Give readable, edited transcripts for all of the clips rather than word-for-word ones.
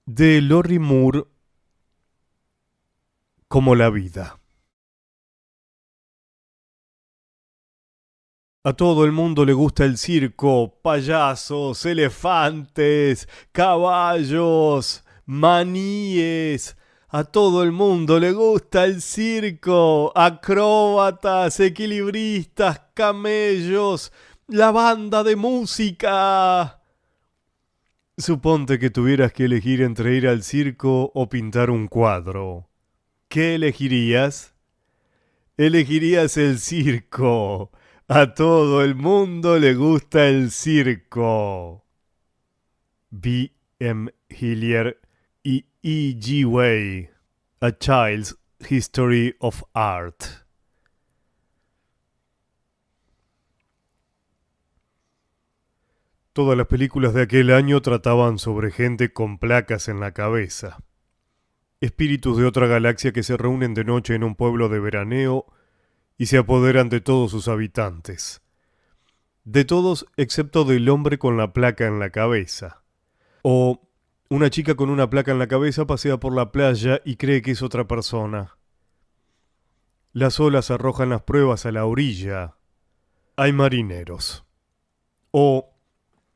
de Lorrie Moore como la vida. A todo el mundo le gusta el circo, payasos, elefantes, caballos, maníes. A todo el mundo le gusta el circo, acróbatas, equilibristas, camellos, la banda de música. Suponte que tuvieras que elegir entre ir al circo o pintar un cuadro. ¿Qué elegirías? Elegirías el circo. A todo el mundo le gusta el circo. B. M. Hillier y E. G. Way. A Child's History of Art. Todas las películas de aquel año trataban sobre gente con placas en la cabeza. Espíritus de otra galaxia que se reúnen de noche en un pueblo de veraneo y se apoderan de todos sus habitantes. De todos excepto del hombre con la placa en la cabeza. O una chica con una placa en la cabeza pasea por la playa y cree que es otra persona. Las olas arrojan las pruebas a la orilla. Hay marineros. O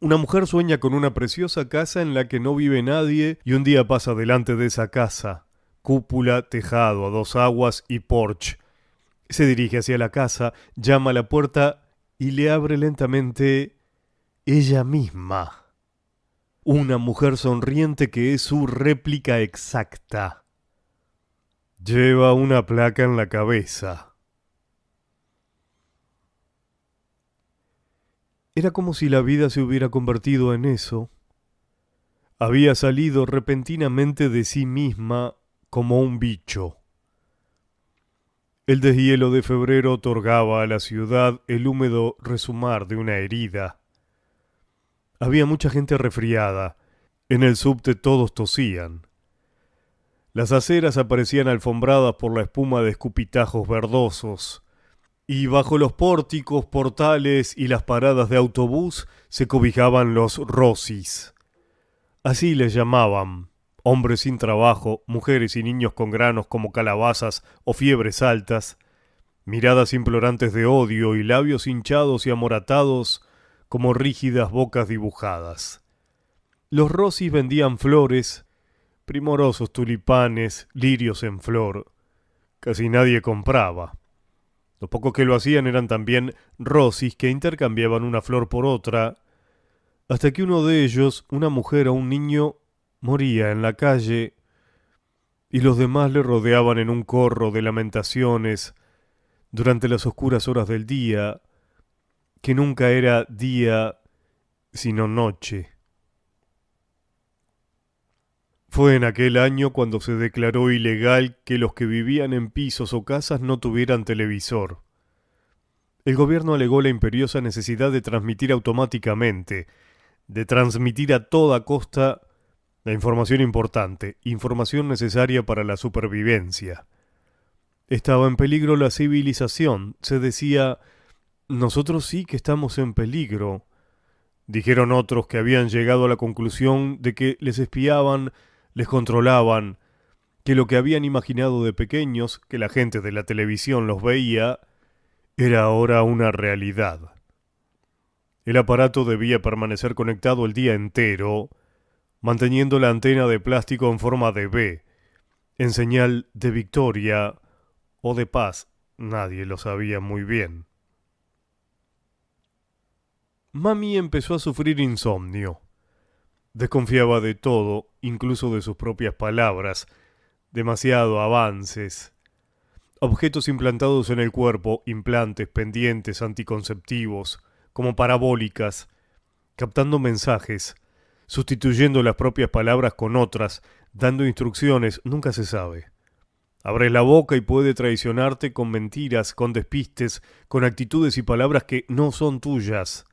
una mujer sueña con una preciosa casa en la que no vive nadie y un día pasa delante de esa casa. Cúpula, tejado a dos aguas y porche. Se dirige hacia la casa, llama a la puerta y le abre lentamente ella misma. Una mujer sonriente que es su réplica exacta. Lleva una placa en la cabeza. Era como si la vida se hubiera convertido en eso. Había salido repentinamente de sí misma como un bicho. El deshielo de febrero otorgaba a la ciudad el húmedo resumar de una herida. Había mucha gente resfriada. En el subte todos tosían. Las aceras aparecían alfombradas por la espuma de escupitajos verdosos, y bajo los pórticos, portales y las paradas de autobús se cobijaban los rosis. Así les llamaban, hombres sin trabajo, mujeres y niños con granos como calabazas o fiebres altas, miradas implorantes de odio y labios hinchados y amoratados como rígidas bocas dibujadas. Los rosis vendían flores, primorosos tulipanes, lirios en flor. Casi nadie compraba. Los pocos que lo hacían eran también rosis que intercambiaban una flor por otra, hasta que uno de ellos, una mujer o un niño, moría en la calle y los demás le rodeaban en un corro de lamentaciones durante las oscuras horas del día, que nunca era día sino noche. Fue en aquel año cuando se declaró ilegal que los que vivían en pisos o casas no tuvieran televisor. El gobierno alegó la imperiosa necesidad de transmitir automáticamente, de transmitir a toda costa la información importante, información necesaria para la supervivencia. Estaba en peligro la civilización, se decía, nosotros sí que estamos en peligro. Dijeron otros que habían llegado a la conclusión de que les espiaban, les controlaban, que lo que habían imaginado de pequeños, que la gente de la televisión los veía, era ahora una realidad. El aparato debía permanecer conectado el día entero, manteniendo la antena de plástico en forma de V, en señal de victoria o de paz, nadie lo sabía muy bien. Mami empezó a sufrir insomnio. Desconfiaba de todo, incluso de sus propias palabras, demasiado avances. Objetos implantados en el cuerpo, implantes, pendientes, anticonceptivos, como parabólicas, captando mensajes, sustituyendo las propias palabras con otras, dando instrucciones, nunca se sabe. Abres la boca y puede traicionarte con mentiras, con despistes, con actitudes y palabras que no son tuyas.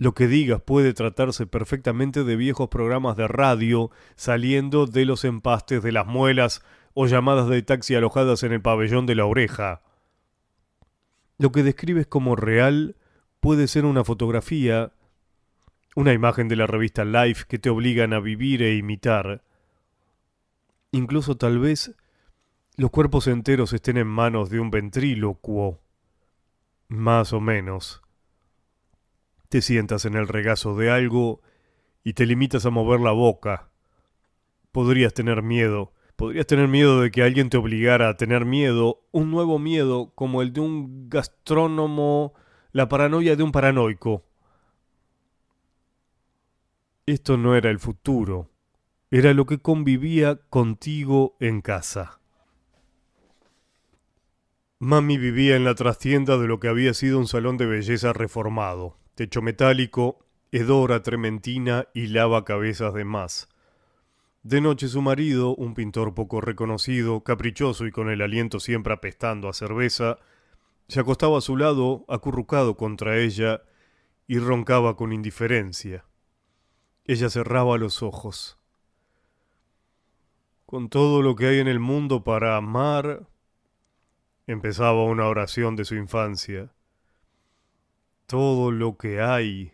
Lo que digas puede tratarse perfectamente de viejos programas de radio saliendo de los empastes de las muelas o llamadas de taxi alojadas en el pabellón de la oreja. Lo que describes como real puede ser una fotografía una imagen de la revista Life que te obligan a vivir e imitar. Incluso tal vez los cuerpos enteros estén en manos de un ventrílocuo, más o menos. Te sientas en el regazo de algo y te limitas a mover la boca. Podrías tener miedo de que alguien te obligara a tener miedo, un nuevo miedo como el de un gastrónomo, la paranoia de un paranoico. Esto no era el futuro, era lo que convivía contigo en casa. Mami vivía en la trastienda de lo que había sido un salón de belleza reformado. Techo metálico, hedor a trementina y lava cabezas de más. De noche su marido, un pintor poco reconocido, caprichoso y con el aliento siempre apestando a cerveza, se acostaba a su lado, acurrucado contra ella, y roncaba con indiferencia. Ella cerraba los ojos. Con todo lo que hay en el mundo para amar, empezaba una oración de su infancia. Todo lo que hay.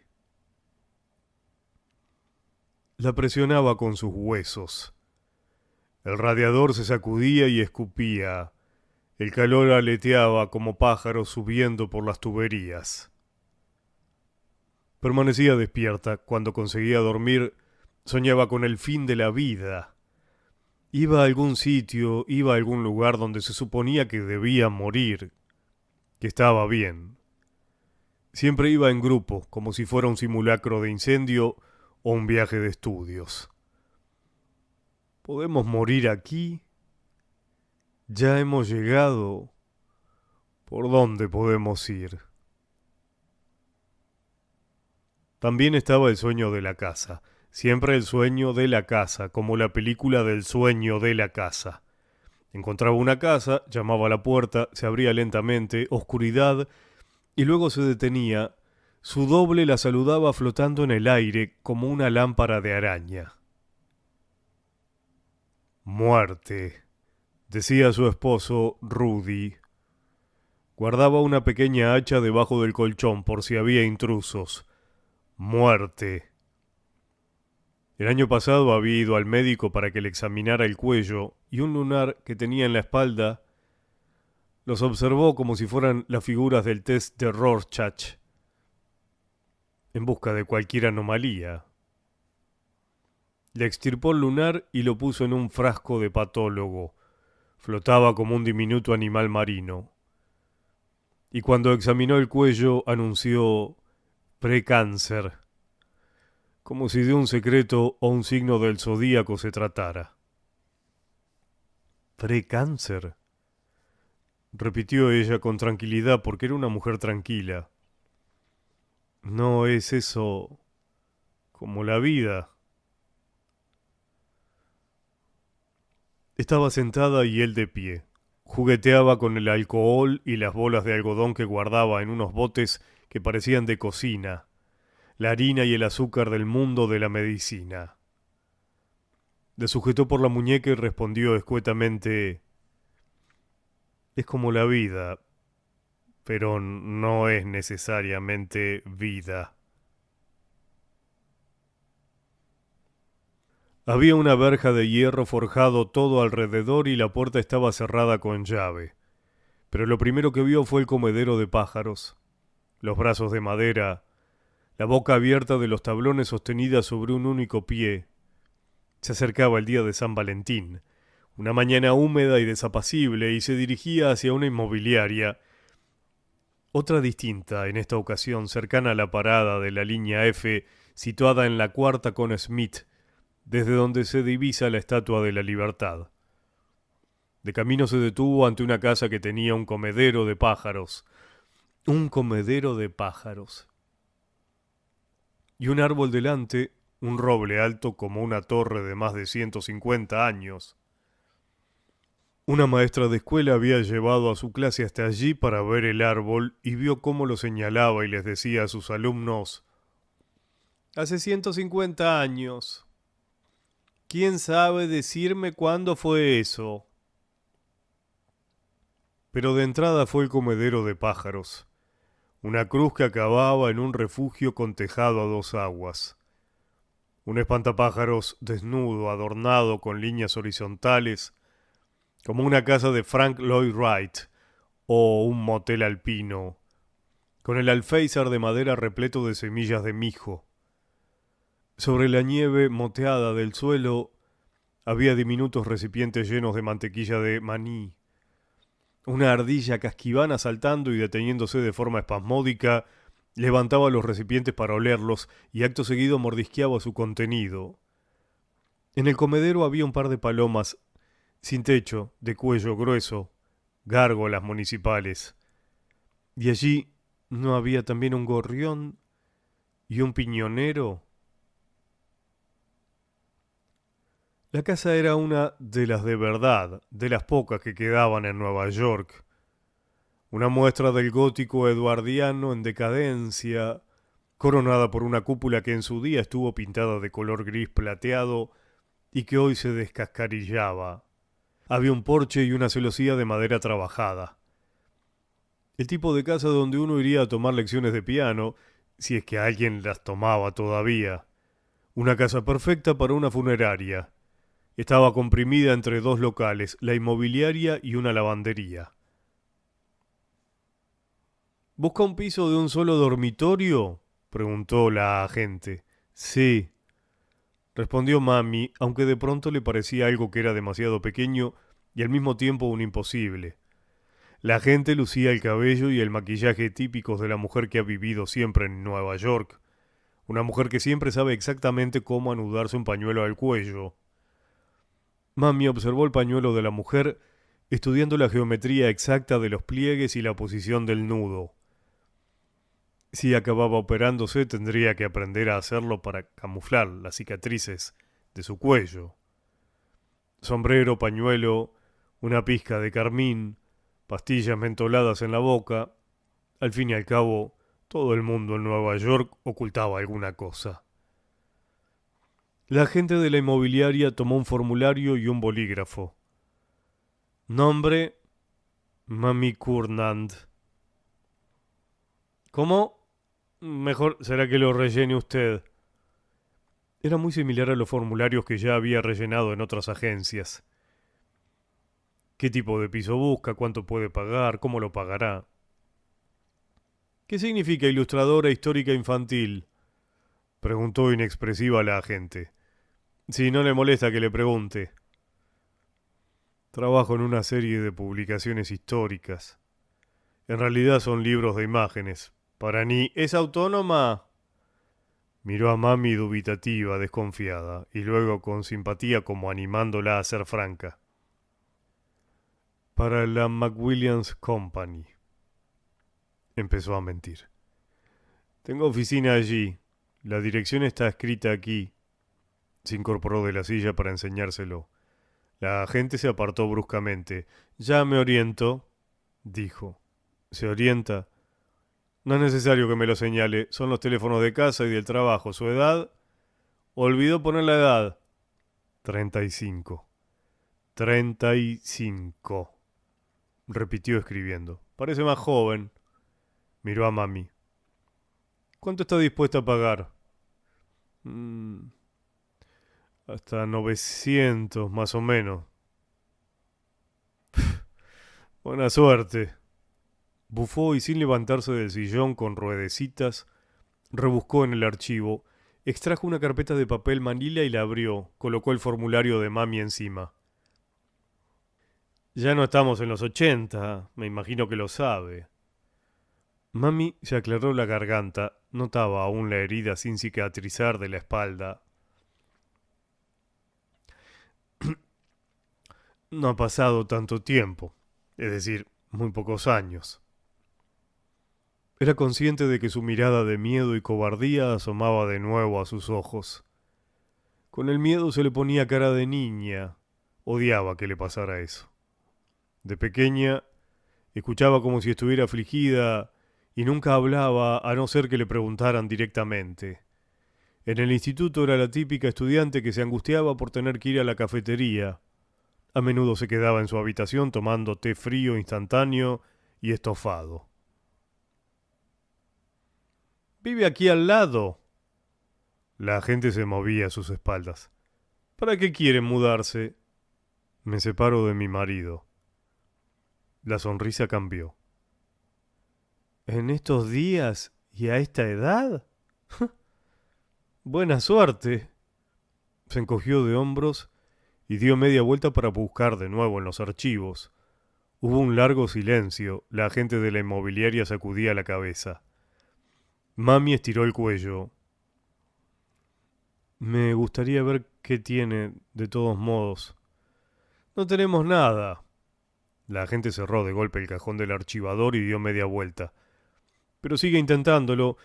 La presionaba con sus huesos. El radiador se sacudía y escupía. El calor aleteaba como pájaros subiendo por las tuberías. Permanecía despierta. Cuando conseguía dormir, soñaba con el fin de la vida. Iba a algún sitio, iba a algún lugar donde se suponía que debía morir, que estaba bien. Siempre iba en grupo, como si fuera un simulacro de incendio o un viaje de estudios. ¿Podemos morir aquí? Ya hemos llegado. ¿Por dónde podemos ir? También estaba el sueño de la casa. Siempre el sueño de la casa, como la película del sueño de la casa. Encontraba una casa, llamaba a la puerta, se abría lentamente, oscuridad, y luego se detenía. Su doble la saludaba flotando en el aire como una lámpara de araña. Muerte, decía su esposo Rudy. Guardaba una pequeña hacha debajo del colchón por si había intrusos. Muerte. El año pasado había ido al médico para que le examinara el cuello y un lunar que tenía en la espalda los observó como si fueran las figuras del test de Rorschach, en busca de cualquier anomalía. Le extirpó el lunar y lo puso en un frasco de patólogo. Flotaba como un diminuto animal marino. Y cuando examinó el cuello anunció precáncer, como si de un secreto o un signo del zodíaco se tratara. ¿Precáncer? Repitió ella con tranquilidad porque era una mujer tranquila. ¿No es eso como la vida? Estaba sentada y él de pie. Jugueteaba con el alcohol y las bolas de algodón que guardaba en unos botes que parecían de cocina, la harina y el azúcar del mundo de la medicina. Le sujetó por la muñeca y respondió escuetamente: es como la vida, pero no es necesariamente vida. Había una verja de hierro forjado todo alrededor y la puerta estaba cerrada con llave. Pero lo primero que vio fue el comedero de pájaros, los brazos de madera, la boca abierta de los tablones sostenida sobre un único pie. Se acercaba el día de San Valentín, una mañana húmeda y desapacible, y se dirigía hacia una inmobiliaria, otra distinta en esta ocasión, cercana a la parada de la línea F, situada en la cuarta con Smith, desde donde se divisa la Estatua de la Libertad. De camino se detuvo ante una casa que tenía un comedero de pájaros. Un comedero de pájaros. Y un árbol delante, un roble alto como una torre de más de 150 años. Una maestra de escuela había llevado a su clase hasta allí para ver el árbol y vio cómo lo señalaba y les decía a sus alumnos: hace 150 años. ¿Quién sabe decirme cuándo fue eso? Pero de entrada fue el comedero de pájaros. una cruz que acababa en un refugio con tejado a dos aguas, un espantapájaros desnudo adornado con líneas horizontales, como una casa de Frank Lloyd Wright o un motel alpino, con el alféizar de madera repleto de semillas de mijo. Sobre la nieve moteada del suelo había diminutos recipientes llenos de mantequilla de maní. Una ardilla casquivana saltando y deteniéndose de forma espasmódica levantaba los recipientes para olerlos y acto seguido mordisqueaba su contenido. En el comedero había un par de palomas sin techo, de cuello grueso, gárgolas municipales. Y allí no había también un gorrión y un piñonero. La casa era una de las de verdad, de las pocas que quedaban en Nueva York. Una muestra del gótico eduardiano en decadencia, coronada por una cúpula que en su día estuvo pintada de color gris plateado y que hoy se descascarillaba. Había un porche y una celosía de madera trabajada. El tipo de casa donde uno iría a tomar lecciones de piano, si es que alguien las tomaba todavía. Una casa perfecta para una funeraria. Estaba comprimida entre dos locales, la inmobiliaria y una lavandería. ¿Busca un piso de un solo dormitorio?, preguntó la agente. Sí, respondió Mami, aunque de pronto le parecía algo que era demasiado pequeño y al mismo tiempo un imposible. La agente lucía el cabello y el maquillaje típicos de la mujer que ha vivido siempre en Nueva York, una mujer que siempre sabe exactamente cómo anudarse un pañuelo al cuello. Mami observó el pañuelo de la mujer, estudiando la geometría exacta de los pliegues y la posición del nudo. Si acababa operándose, tendría que aprender a hacerlo para camuflar las cicatrices de su cuello. Sombrero, pañuelo, una pizca de carmín, pastillas mentoladas en la boca. Al fin y al cabo, todo el mundo en Nueva York ocultaba alguna cosa. La agente de la inmobiliaria tomó un formulario y un bolígrafo. Nombre: Mami Cournand. ¿Cómo? Mejor será que lo rellene usted. Era muy similar a los formularios que ya había rellenado en otras agencias. ¿Qué tipo de piso busca? ¿Cuánto puede pagar? ¿Cómo lo pagará? ¿Qué significa ilustradora histórica infantil?, preguntó inexpresiva la agente. Si no le molesta que le pregunte. Trabajo en una serie de publicaciones históricas. En realidad son libros de imágenes. Para ni... ¿Es autónoma? Miró a Mami dubitativa, desconfiada, y luego con simpatía como animándola a ser franca. Para la McWilliams Company. Empezó a mentir. Tengo oficina allí. La dirección está escrita aquí. Se incorporó de la silla para enseñárselo. La agente se apartó bruscamente. Ya me oriento, dijo. ¿Se orienta? No es necesario que me lo señale. Son los teléfonos de casa y del trabajo. ¿Su edad? Olvidó poner la edad. 35. 35. Repitió escribiendo. Parece más joven. Miró a Mami. ¿Cuánto está dispuesta a pagar? Hasta 900, más o menos. Buena suerte. Bufó y sin levantarse del sillón con ruedecitas, rebuscó en el archivo, extrajo una carpeta de papel manila y la abrió, colocó el formulario de Mami encima. Ya no estamos en los 80, me imagino que lo sabe. Mami se aclaró la garganta, notaba aún la herida sin cicatrizar de la espalda. No ha pasado tanto tiempo, es decir, muy pocos años. Era consciente de que su mirada de miedo y cobardía asomaba de nuevo a sus ojos. Con el miedo se le ponía cara de niña. Odiaba que le pasara eso. De pequeña, escuchaba como si estuviera afligida y nunca hablaba a no ser que le preguntaran directamente. En el instituto era la típica estudiante que se angustiaba por tener que ir a la cafetería. A menudo se quedaba en su habitación tomando té frío instantáneo y estofado. Vive aquí al lado. La gente se movía a sus espaldas. ¿Para qué quieren mudarse? Me separo de mi marido. La sonrisa cambió. ¿En estos días y a esta edad? Buena suerte. Se encogió de hombros y dio media vuelta para buscar de nuevo en los archivos. Hubo un largo silencio. La agente de la inmobiliaria sacudía la cabeza. Mami estiró el cuello. Me gustaría ver qué tiene, de todos modos. No tenemos nada. La agente cerró de golpe el cajón del archivador y dio media vuelta. Pero sigue intentándolo.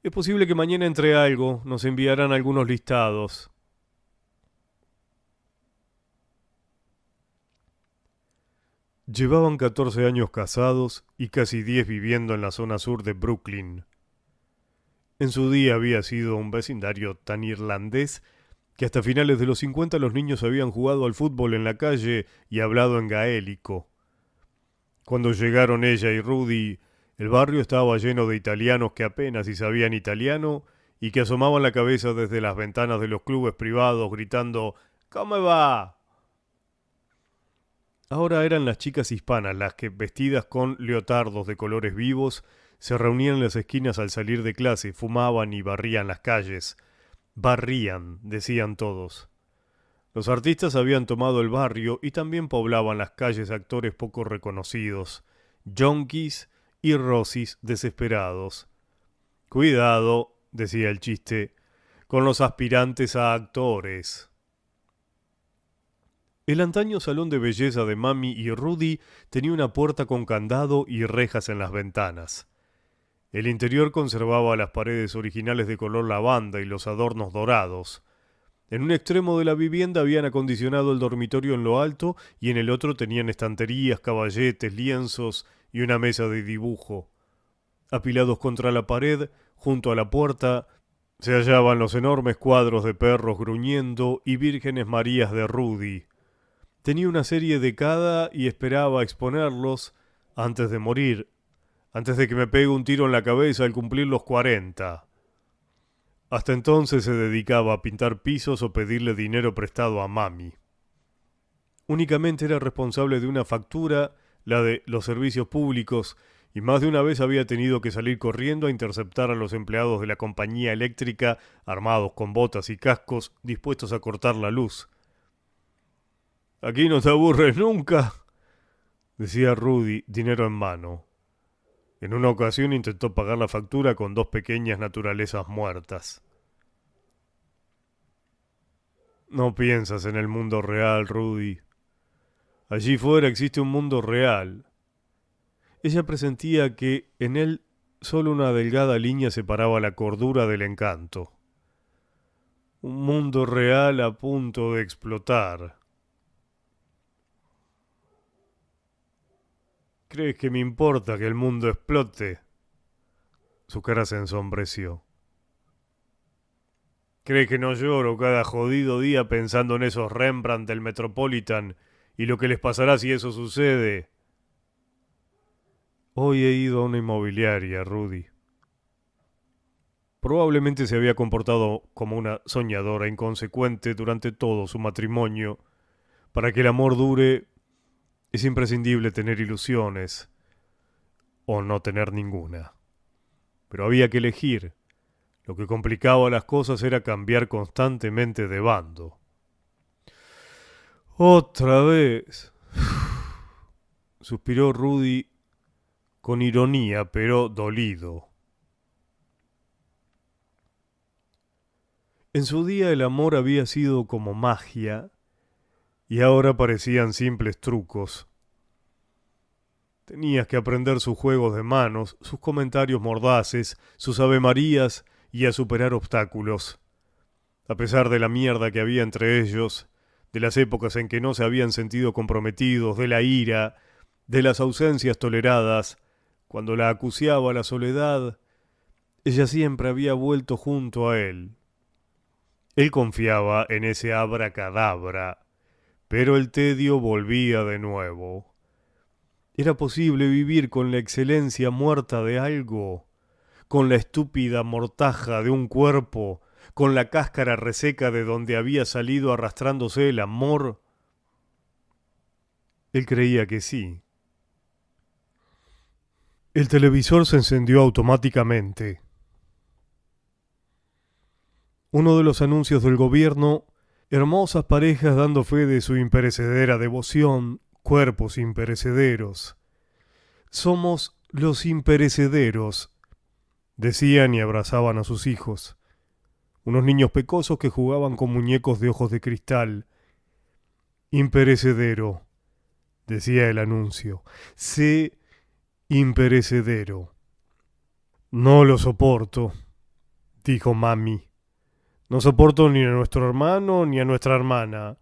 Es posible que mañana entre algo. Nos enviarán algunos listados. Llevaban 14 años casados y casi 10 viviendo en la zona sur de Brooklyn. En su día había sido un vecindario tan irlandés que hasta finales de los 50 los niños habían jugado al fútbol en la calle y hablado en gaélico. Cuando llegaron ella y Rudy, el barrio estaba lleno de italianos que apenas si sabían italiano y que asomaban la cabeza desde las ventanas de los clubes privados gritando «¿Cómo va?». Ahora eran las chicas hispanas las que, vestidas con leotardos de colores vivos, se reunían en las esquinas al salir de clase, fumaban y barrían las calles. Barrían, decían todos. Los artistas habían tomado el barrio y también poblaban las calles actores poco reconocidos, yonkis y rosis desesperados. Cuidado, decía el chiste, con los aspirantes a actores. El antaño salón de belleza de Mami y Rudy tenía una puerta con candado y rejas en las ventanas. El interior conservaba las paredes originales de color lavanda y los adornos dorados. En un extremo de la vivienda habían acondicionado el dormitorio en lo alto y en el otro tenían estanterías, caballetes, lienzos y una mesa de dibujo. Apilados contra la pared, junto a la puerta, se hallaban los enormes cuadros de perros gruñendo y vírgenes Marías de Rudy. Tenía una serie de cada y esperaba exponerlos antes de morir, antes de que me pegue un tiro en la cabeza al cumplir los 40. Hasta entonces se dedicaba a pintar pisos o pedirle dinero prestado a Mami. Únicamente era responsable de una factura, la de los servicios públicos, y más de una vez había tenido que salir corriendo a interceptar a los empleados de la compañía eléctrica, armados con botas y cascos, dispuestos a cortar la luz. «Aquí no te aburres nunca», decía Rudy, dinero en mano. En una ocasión intentó pagar la factura con 2 pequeñas naturalezas muertas. No piensas en el mundo real, Rudy. Allí fuera existe un mundo real. Ella presentía que en él solo una delgada línea separaba la cordura del encanto. Un mundo real a punto de explotar. ¿Crees que me importa que el mundo explote? Su cara se ensombreció. ¿Crees que no lloro cada jodido día pensando en esos Rembrandt del Metropolitan y lo que les pasará si eso sucede? Hoy he ido a una inmobiliaria, Rudy. Probablemente se había comportado como una soñadora inconsecuente durante todo su matrimonio. Para que el amor dure, es imprescindible tener ilusiones o no tener ninguna. Pero había que elegir. Lo que complicaba las cosas era cambiar constantemente de bando. Otra vez, suspiró Rudy con ironía, pero dolido. En su día el amor había sido como magia y ahora parecían simples trucos. Tenías que aprender sus juegos de manos, sus comentarios mordaces, sus avemarías y a superar obstáculos. A pesar de la mierda que había entre ellos, de las épocas en que no se habían sentido comprometidos, de la ira, de las ausencias toleradas, cuando la acuciaba la soledad, ella siempre había vuelto junto a él. Él confiaba en ese abracadabra, pero el tedio volvía de nuevo. ¿Era posible vivir con la excelencia muerta de algo? con la estúpida mortaja de un cuerpo, con la cáscara reseca de donde había salido arrastrándose el amor? Él creía que sí. El televisor se encendió automáticamente. Uno de los anuncios del gobierno, hermosas parejas dando fe de su imperecedera devoción, cuerpos imperecederos. Somos los imperecederos, decían y abrazaban a sus hijos. Unos niños pecosos que jugaban con muñecos de ojos de cristal. Imperecedero, decía el anuncio. Sé imperecedero. No lo soporto, dijo mami. No soporto ni a nuestro hermano ni a nuestra hermana.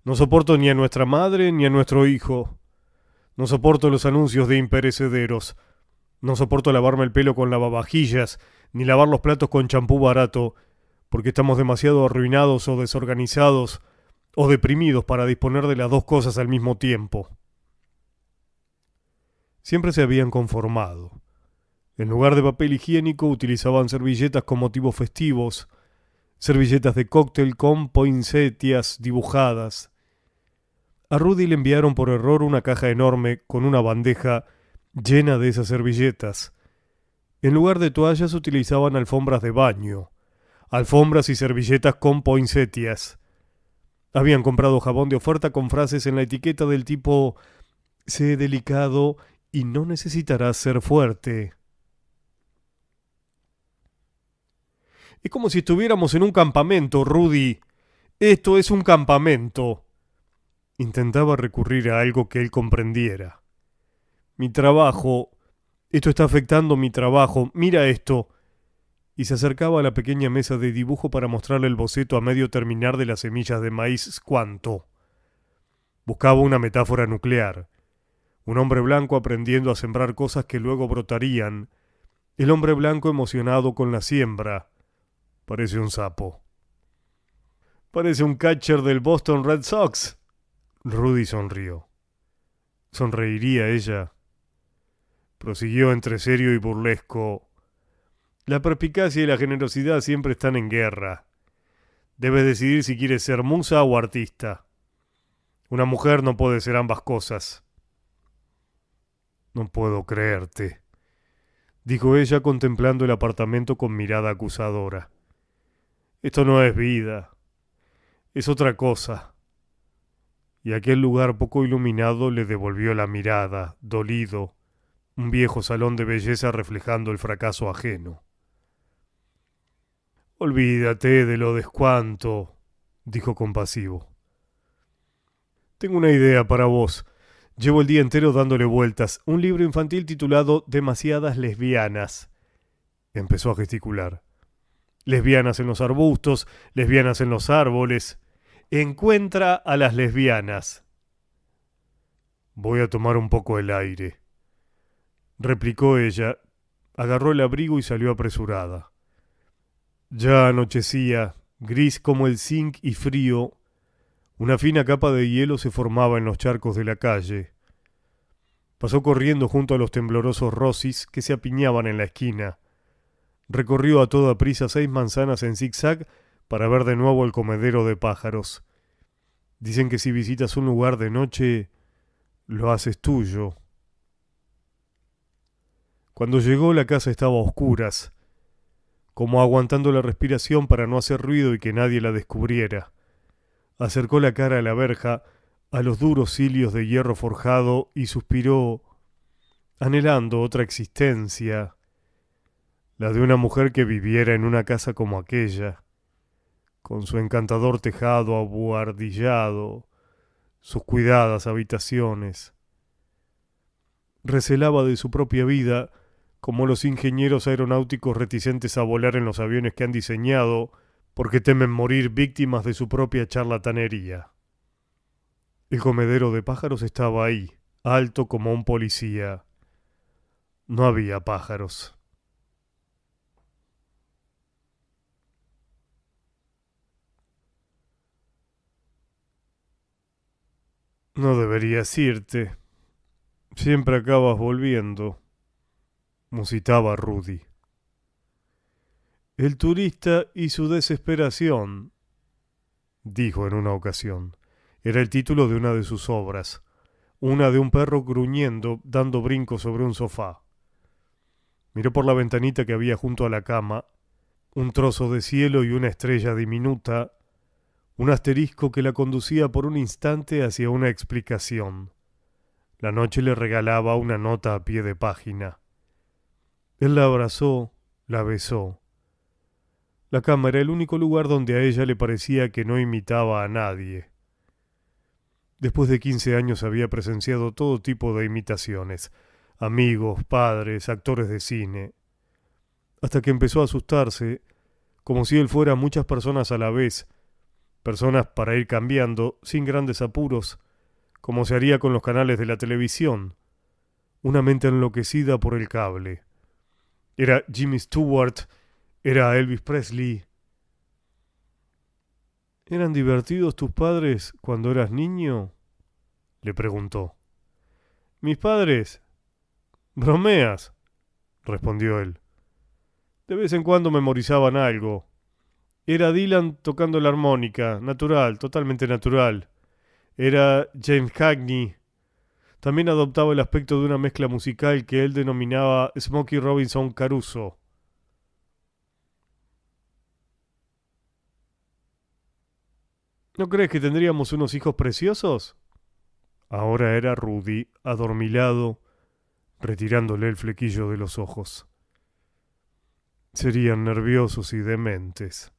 No soporto ni a nuestra madre ni a nuestro hijo. No soporto los anuncios de imperecederos. No soporto lavarme el pelo con lavavajillas, ni lavar los platos con champú barato, porque estamos demasiado arruinados o desorganizados o deprimidos para disponer de las dos cosas al mismo tiempo. Siempre se habían conformado. En lugar de papel higiénico utilizaban servilletas con motivos festivos, servilletas de cóctel con poinsettias dibujadas. A Rudy le enviaron por error una caja enorme con una bandeja llena de esas servilletas. En lugar de toallas utilizaban alfombras de baño, alfombras y servilletas con poinsettias. Habían comprado jabón de oferta con frases en la etiqueta del tipo «Sé delicado y no necesitarás ser fuerte». Es como si estuviéramos en un campamento, Rudy. Esto es un campamento. Intentaba recurrir a algo que él comprendiera. Mi trabajo. Esto está afectando mi trabajo. Mira esto. Y se acercaba a la pequeña mesa de dibujo para mostrarle el boceto a medio terminar de las semillas de maíz Squanto. Buscaba una metáfora nuclear. Un hombre blanco aprendiendo a sembrar cosas que luego brotarían. El hombre blanco emocionado con la siembra. Parece un sapo. Parece un catcher del Boston Red Sox. Rudy sonrió. Sonreiría ella. Prosiguió entre serio y burlesco. La perspicacia y la generosidad siempre están en guerra. Debes decidir si quieres ser musa o artista. Una mujer no puede ser ambas cosas. No puedo creerte, dijo ella contemplando el apartamento con mirada acusadora. Esto no es vida. Es otra cosa. Y aquel lugar poco iluminado le devolvió la mirada, dolido, un viejo salón de belleza reflejando el fracaso ajeno. Olvídate de lo de Squanto, dijo compasivo. Tengo una idea para vos. Llevo el día entero dándole vueltas. Un libro infantil titulado Demasiadas lesbianas. Empezó a gesticular. Lesbianas en los arbustos, lesbianas en los árboles. Encuentra a las lesbianas. Voy a tomar un poco el aire, replicó ella. Agarró el abrigo y salió apresurada. Ya anochecía, gris como el zinc y frío. Una fina capa de hielo se formaba en los charcos de la calle. Pasó corriendo junto a los temblorosos rosis que se apiñaban en la esquina. Recorrió a toda prisa 6 manzanas en zigzag para ver de nuevo el comedero de pájaros. Dicen que si visitas un lugar de noche, lo haces tuyo. Cuando llegó, la casa estaba a oscuras, como aguantando la respiración para no hacer ruido y que nadie la descubriera. Acercó la cara a la verja, a los duros cilios de hierro forjado, y suspiró, anhelando otra existencia, la de una mujer que viviera en una casa como aquella, con su encantador tejado abuhardillado, sus cuidadas habitaciones. Recelaba de su propia vida, como los ingenieros aeronáuticos reticentes a volar en los aviones que han diseñado, porque temen morir víctimas de su propia charlatanería. El comedero de pájaros estaba ahí, alto como un policía. No había pájaros. No deberías irte. Siempre acabas volviendo, musitaba Rudy. El turista y su desesperación, dijo en una ocasión. Era el título de una de sus obras, una de un perro gruñendo, dando brincos sobre un sofá. Miró por la ventanita que había junto a la cama, un trozo de cielo y una estrella diminuta, un asterisco que la conducía por un instante hacia una explicación. La noche le regalaba una nota a pie de página. Él la abrazó, la besó. La cama era el único lugar donde a ella le parecía que no imitaba a nadie. Después de 15 años había presenciado todo tipo de imitaciones, amigos, padres, actores de cine, hasta que empezó a asustarse, como si él fuera muchas personas a la vez, personas para ir cambiando, sin grandes apuros, como se haría con los canales de la televisión, una mente enloquecida por el cable. Era Jimmy Stewart, era Elvis Presley. ¿Eran divertidos tus padres cuando eras niño? Le preguntó. Mis padres. Bromeas, respondió él. De vez en cuando memorizaban algo. Era Dylan tocando la armónica, natural, totalmente natural. Era James Cagney. También adoptaba el aspecto de una mezcla musical que él denominaba Smokey Robinson Caruso. ¿No crees que tendríamos unos hijos preciosos? Ahora era Rudy, adormilado, retirándole el flequillo de los ojos. Serían nerviosos y dementes,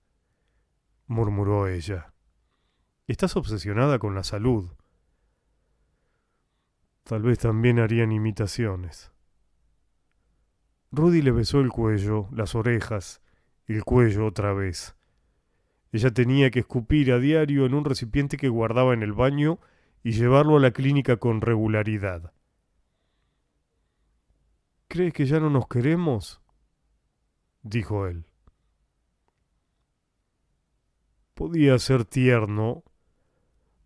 murmuró ella. Estás obsesionada con la salud. Tal vez también harían imitaciones. Rudy le besó el cuello, las orejas, el cuello otra vez. Ella tenía que escupir a diario en un recipiente que guardaba en el baño y llevarlo a la clínica con regularidad. ¿Crees que ya no nos queremos? Dijo él. Podía ser tierno,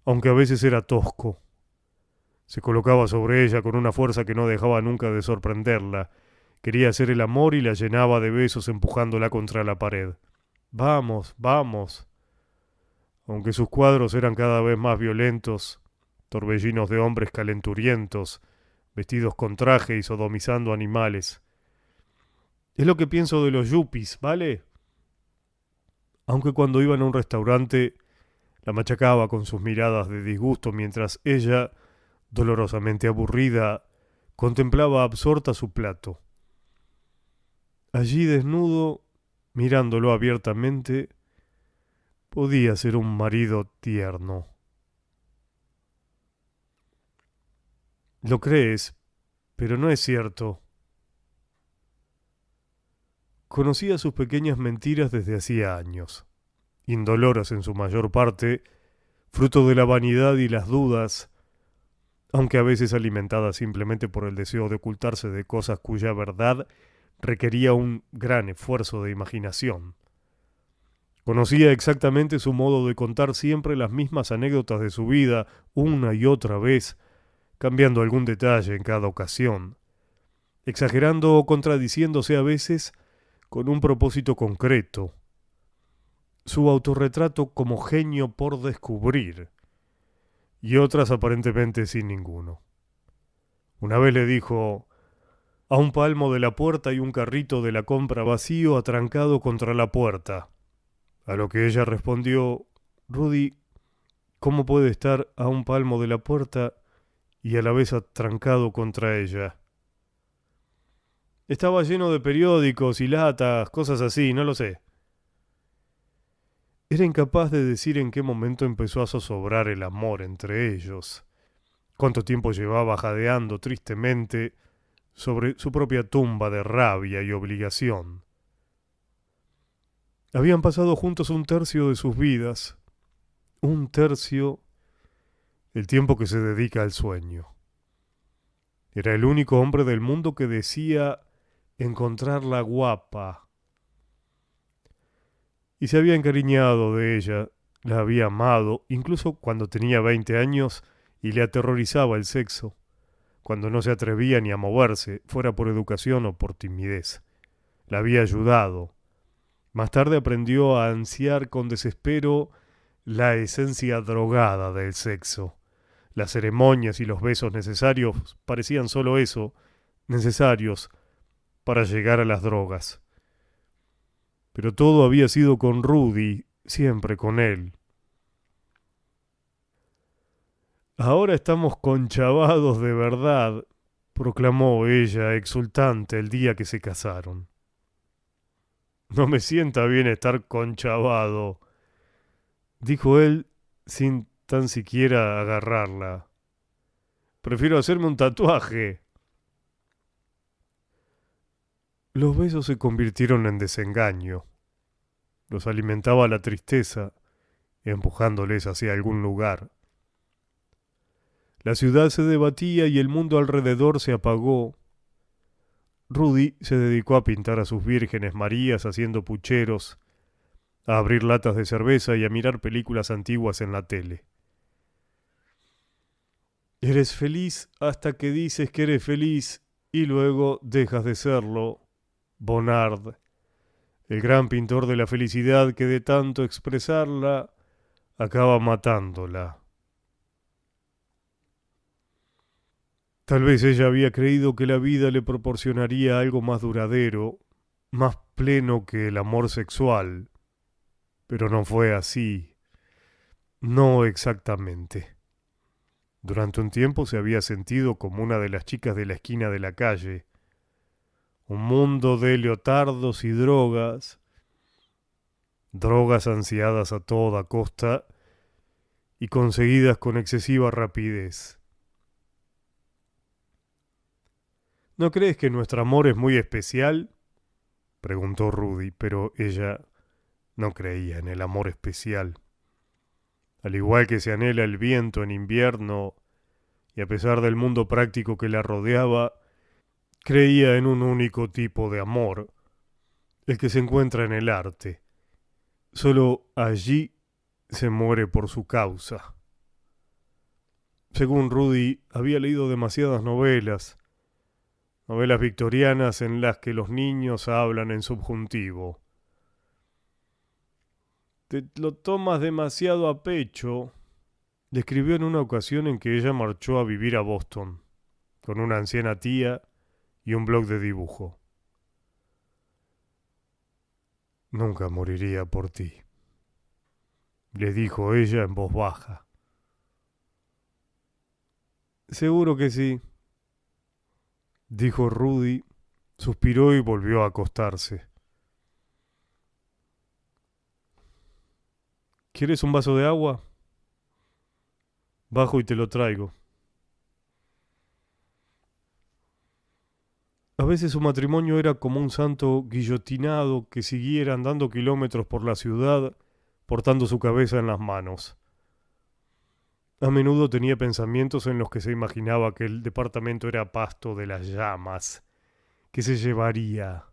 aunque a veces era tosco. Se colocaba sobre ella con una fuerza que no dejaba nunca de sorprenderla. Quería hacer el amor y la llenaba de besos empujándola contra la pared. Vamos, vamos. Aunque sus cuadros eran cada vez más violentos, torbellinos de hombres calenturientos, vestidos con traje y sodomizando animales. Es lo que pienso de los yuppies, ¿vale? Aunque cuando iban a un restaurante la machacaba con sus miradas de disgusto mientras ella, dolorosamente aburrida, contemplaba absorta su plato. Allí desnudo, mirándolo abiertamente, podía ser un marido tierno. Lo crees, pero no es cierto. Conocía sus pequeñas mentiras desde hacía años, indoloras en su mayor parte, fruto de la vanidad y las dudas, aunque a veces alimentadas simplemente por el deseo de ocultarse de cosas cuya verdad requería un gran esfuerzo de imaginación. Conocía exactamente su modo de contar siempre las mismas anécdotas de su vida, una y otra vez, cambiando algún detalle en cada ocasión, exagerando o contradiciéndose a veces con un propósito concreto. Su autorretrato como genio por descubrir, y otras aparentemente sin ninguno. Una vez le dijo, a un palmo de la puerta hay un carrito de la compra vacío atrancado contra la puerta. A lo que ella respondió, Rudy, ¿cómo puede estar a un palmo de la puerta y a la vez atrancado contra ella? Estaba lleno de periódicos y latas, cosas así, no lo sé. Era incapaz de decir en qué momento empezó a zozobrar el amor entre ellos, cuánto tiempo llevaba jadeando tristemente sobre su propia tumba de rabia y obligación. Habían pasado juntos un tercio de sus vidas, un tercio, el tiempo que se dedica al sueño. Era el único hombre del mundo que decía encontrarla guapa. Y se había encariñado de ella, la había amado, incluso cuando tenía 20 años y le aterrorizaba el sexo, cuando no se atrevía ni a moverse, fuera por educación o por timidez. La había ayudado, Más tarde aprendió a ansiar con desespero la esencia drogada del sexo. Las ceremonias y los besos necesarios parecían solo eso, necesarios para llegar a las drogas. Pero todo había sido con Rudy, siempre con él. Ahora estamos conchavados de verdad, proclamó ella exultante el día que se casaron. No me sienta bien estar conchavado, dijo él sin tan siquiera agarrarla. Prefiero hacerme un tatuaje. Los besos se convirtieron en desengaño. Los alimentaba la tristeza, empujándoles hacia algún lugar. La ciudad se debatía y el mundo alrededor se apagó. Rudy se dedicó a pintar a sus vírgenes Marías haciendo pucheros, a abrir latas de cerveza y a mirar películas antiguas en la tele. Eres feliz hasta que dices que eres feliz y luego dejas de serlo. Bonnard, el gran pintor de la felicidad que de tanto expresarla acaba matándola. Tal vez ella había creído que la vida le proporcionaría algo más duradero, más pleno que el amor sexual, pero no fue así. No exactamente. Durante un tiempo se había sentido como una de las chicas de la esquina de la calle. Un mundo de leotardos y drogas, drogas ansiadas a toda costa y conseguidas con excesiva rapidez. ¿No crees que nuestro amor es muy especial? Preguntó Rudy, pero ella no creía en el amor especial. Al igual que se anhela el viento en invierno, y a pesar del mundo práctico que la rodeaba, creía en un único tipo de amor, el que se encuentra en el arte. Solo allí se muere por su causa. Según Rudy, había leído demasiadas novelas, novelas victorianas en las que los niños hablan en subjuntivo. Te lo tomas demasiado a pecho, describió en una ocasión en que ella marchó a vivir a Boston, con una anciana tía y un blog de dibujo. Nunca moriría por ti, le dijo ella en voz baja. Seguro que sí, dijo Rudy, suspiró y volvió a acostarse. ¿Quieres un vaso de agua? Bajo y te lo traigo. A veces su matrimonio era como un santo guillotinado que siguiera andando kilómetros por la ciudad, portando su cabeza en las manos. A menudo tenía pensamientos en los que se imaginaba que el departamento era pasto de las llamas, que se llevaría,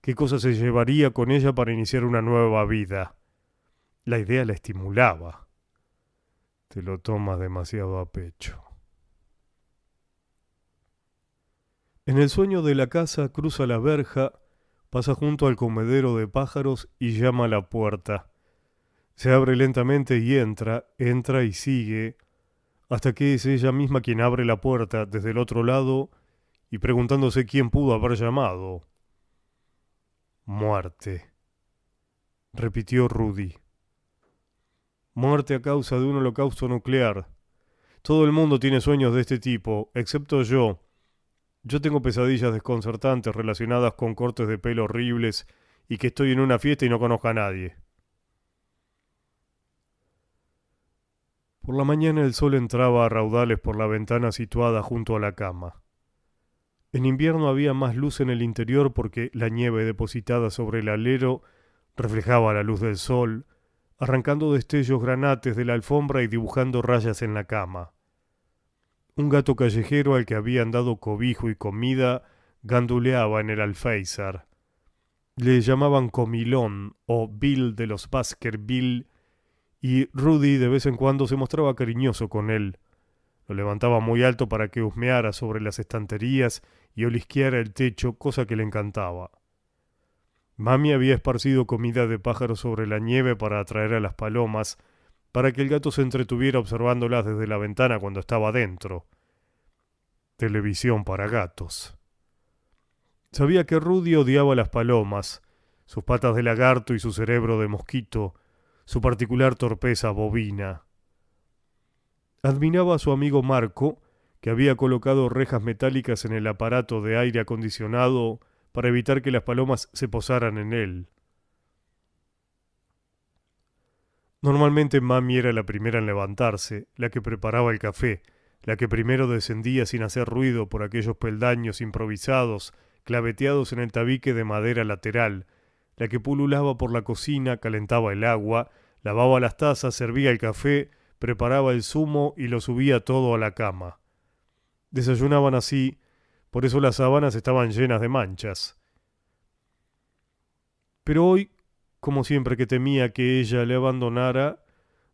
qué cosa se llevaría con ella para iniciar una nueva vida. La idea la estimulaba. Te lo tomas demasiado a pecho. En el sueño de la casa cruza la verja, pasa junto al comedero de pájaros y llama a la puerta. Se abre lentamente y entra y sigue, hasta que es ella misma quien abre la puerta desde el otro lado y preguntándose quién pudo haber llamado. Muerte, repitió Rudy. Muerte a causa de un holocausto nuclear. Todo el mundo tiene sueños de este tipo, excepto yo. Yo tengo pesadillas desconcertantes relacionadas con cortes de pelo horribles y que estoy en una fiesta y no conozco a nadie. Por la mañana el sol entraba a raudales por la ventana situada junto a la cama. En invierno había más luz en el interior porque la nieve depositada sobre el alero reflejaba la luz del sol, arrancando destellos granates de la alfombra y dibujando rayas en la cama. Un gato callejero al que habían dado cobijo y comida ganduleaba en el alféizar. Le llamaban Comilón o Bill de los Baskerville y Rudy de vez en cuando se mostraba cariñoso con él. Lo levantaba muy alto para que husmeara sobre las estanterías y olisqueara el techo, cosa que le encantaba. Mami había esparcido comida de pájaro sobre la nieve para atraer a las palomas, para que el gato se entretuviera observándolas desde la ventana cuando estaba dentro. Televisión para gatos. Sabía que Rudy odiaba las palomas, sus patas de lagarto y su cerebro de mosquito, su particular torpeza bovina. Admiraba a su amigo Marco, que había colocado rejas metálicas en el aparato de aire acondicionado para evitar que las palomas se posaran en él. Normalmente Mami era la primera en levantarse, la que preparaba el café, la que primero descendía sin hacer ruido por aquellos peldaños improvisados, claveteados en el tabique de madera lateral, la que pululaba por la cocina, calentaba el agua, lavaba las tazas, servía el café, preparaba el zumo y lo subía todo a la cama. Desayunaban así, por eso las sábanas estaban llenas de manchas. Pero hoy, como siempre que temía que ella le abandonara,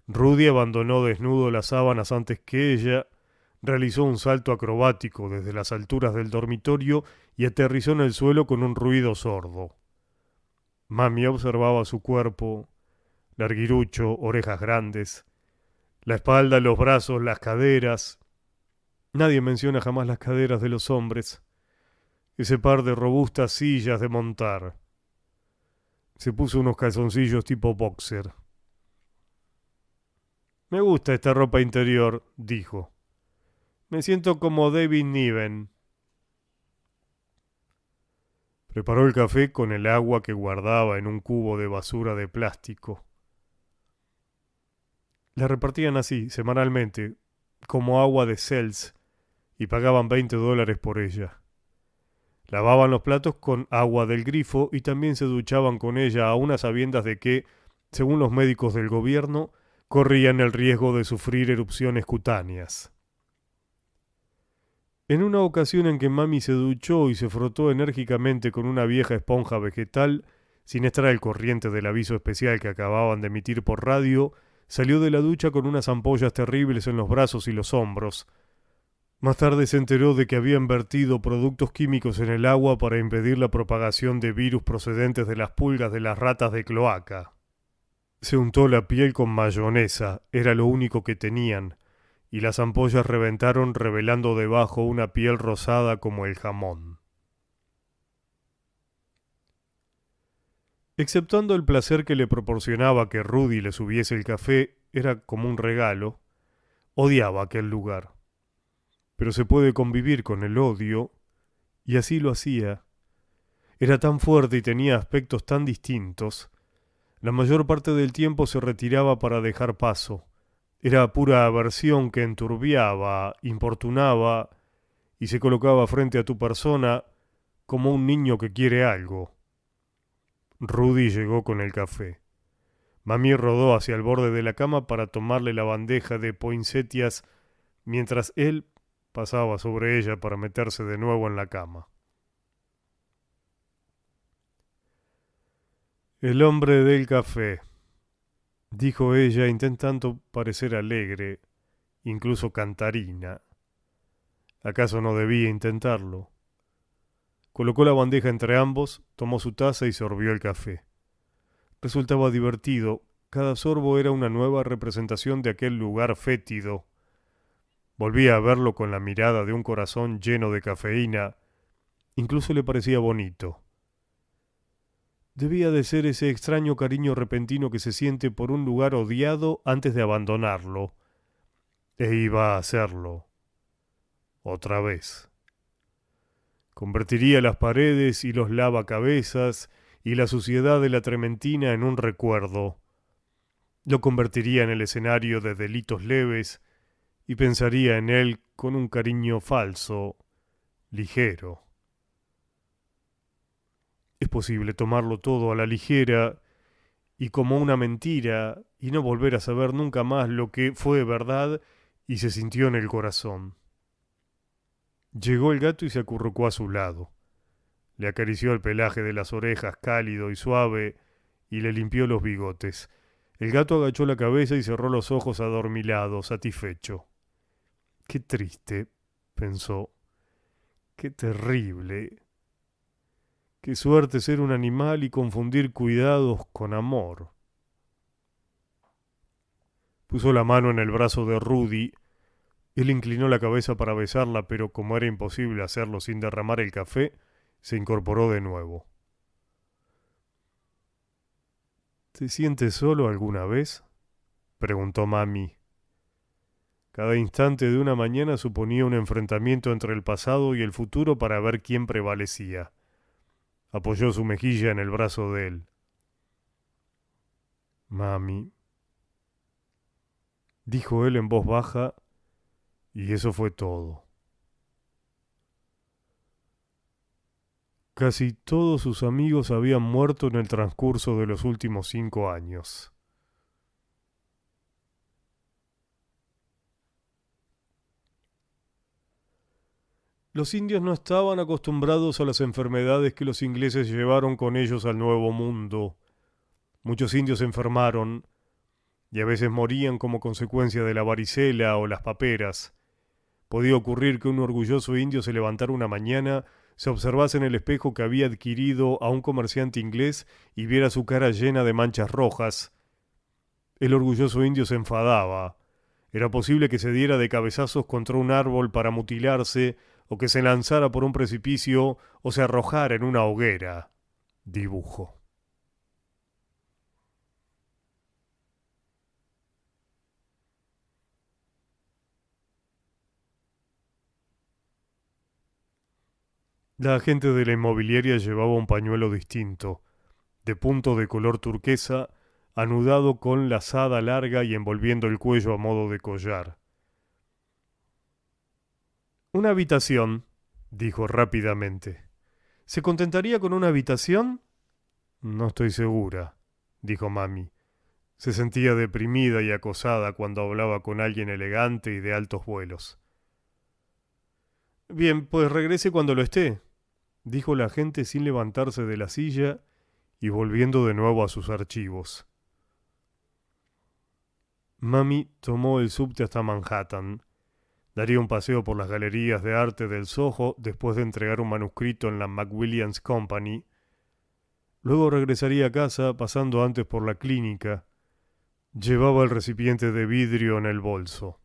Rudy abandonó desnudo las sábanas antes que ella, realizó un salto acrobático desde las alturas del dormitorio y aterrizó en el suelo con un ruido sordo. Mami observaba su cuerpo, larguirucho, orejas grandes, la espalda, los brazos, las caderas. Nadie menciona jamás las caderas de los hombres, ese par de robustas sillas de montar. Se puso unos calzoncillos tipo boxer. Me gusta esta ropa interior, dijo. Me siento como David Niven. Preparó el café con el agua que guardaba en un cubo de basura de plástico. La repartían así, semanalmente, como agua de Seltz, y pagaban $20 por ella. Lavaban los platos con agua del grifo y también se duchaban con ella, aun a sabiendas de que, según los médicos del gobierno, corrían el riesgo de sufrir erupciones cutáneas. En una ocasión en que Mami se duchó y se frotó enérgicamente con una vieja esponja vegetal, sin estar al corriente del aviso especial que acababan de emitir por radio, salió de la ducha con unas ampollas terribles en los brazos y los hombros. Más tarde se enteró de que habían vertido productos químicos en el agua para impedir la propagación de virus procedentes de las pulgas de las ratas de cloaca. Se untó la piel con mayonesa, era lo único que tenían, y las ampollas reventaron revelando debajo una piel rosada como el jamón. Exceptuando el placer que le proporcionaba que Rudy le subiese el café, era como un regalo, odiaba aquel lugar. Pero se puede convivir con el odio, y así lo hacía. Era tan fuerte y tenía aspectos tan distintos. La mayor parte del tiempo se retiraba para dejar paso. Era pura aversión que enturbiaba, importunaba y se colocaba frente a tu persona como un niño que quiere algo. Rudy llegó con el café. Mami rodó hacia el borde de la cama para tomarle la bandeja de poinsettias mientras él pasaba sobre ella para meterse de nuevo en la cama. El hombre del café, dijo ella intentando parecer alegre, incluso cantarina. ¿Acaso no debía intentarlo? Colocó la bandeja entre ambos, tomó su taza y sorbió el café. Resultaba divertido, cada sorbo era una nueva representación de aquel lugar fétido. Volvía a verlo con la mirada de un corazón lleno de cafeína, incluso le parecía bonito. Debía de ser ese extraño cariño repentino que se siente por un lugar odiado antes de abandonarlo. E iba a hacerlo. Otra vez. Convertiría las paredes y los lavacabezas y la suciedad de la trementina en un recuerdo. Lo convertiría en el escenario de delitos leves y pensaría en él con un cariño falso, ligero. Es posible tomarlo todo a la ligera y como una mentira y no volver a saber nunca más lo que fue verdad y se sintió en el corazón. Llegó el gato y se acurrucó a su lado. Le acarició el pelaje de las orejas cálido y suave y le limpió los bigotes. El gato agachó la cabeza y cerró los ojos adormilado, satisfecho. Qué triste, pensó. Qué terrible. Qué suerte ser un animal y confundir cuidados con amor. Puso la mano en el brazo de Rudy. Él inclinó la cabeza para besarla, pero como era imposible hacerlo sin derramar el café, se incorporó de nuevo. ¿Te sientes solo alguna vez?, preguntó Mami. Cada instante de una mañana suponía un enfrentamiento entre el pasado y el futuro para ver quién prevalecía. Apoyó su mejilla en el brazo de él. Mami, dijo él en voz baja, y eso fue todo. Casi todos sus amigos habían muerto en el transcurso de los últimos 5 años. Los indios no estaban acostumbrados a las enfermedades que los ingleses llevaron con ellos al Nuevo Mundo. Muchos indios se enfermaron y a veces morían como consecuencia de la varicela o las paperas. Podía ocurrir que un orgulloso indio se levantara una mañana, se observase en el espejo que había adquirido a un comerciante inglés y viera su cara llena de manchas rojas. El orgulloso indio se enfadaba. Era posible que se diera de cabezazos contra un árbol para mutilarse, o que se lanzara por un precipicio o se arrojara en una hoguera. Dibujo. La agente de la inmobiliaria llevaba un pañuelo distinto, de punto de color turquesa, anudado con lazada larga y envolviendo el cuello a modo de collar. Una habitación, dijo rápidamente. ¿Se contentaría con una habitación? No estoy segura, dijo Mami. Se sentía deprimida y acosada cuando hablaba con alguien elegante y de altos vuelos. Bien, pues regrese cuando lo esté, dijo la agente sin levantarse de la silla y volviendo de nuevo a sus archivos. Mami tomó el subte hasta Manhattan. Daría un paseo por las galerías de arte del Soho después de entregar un manuscrito en la McWilliams Company. Luego regresaría a casa pasando antes por la clínica. Llevaba el recipiente de vidrio en el bolso.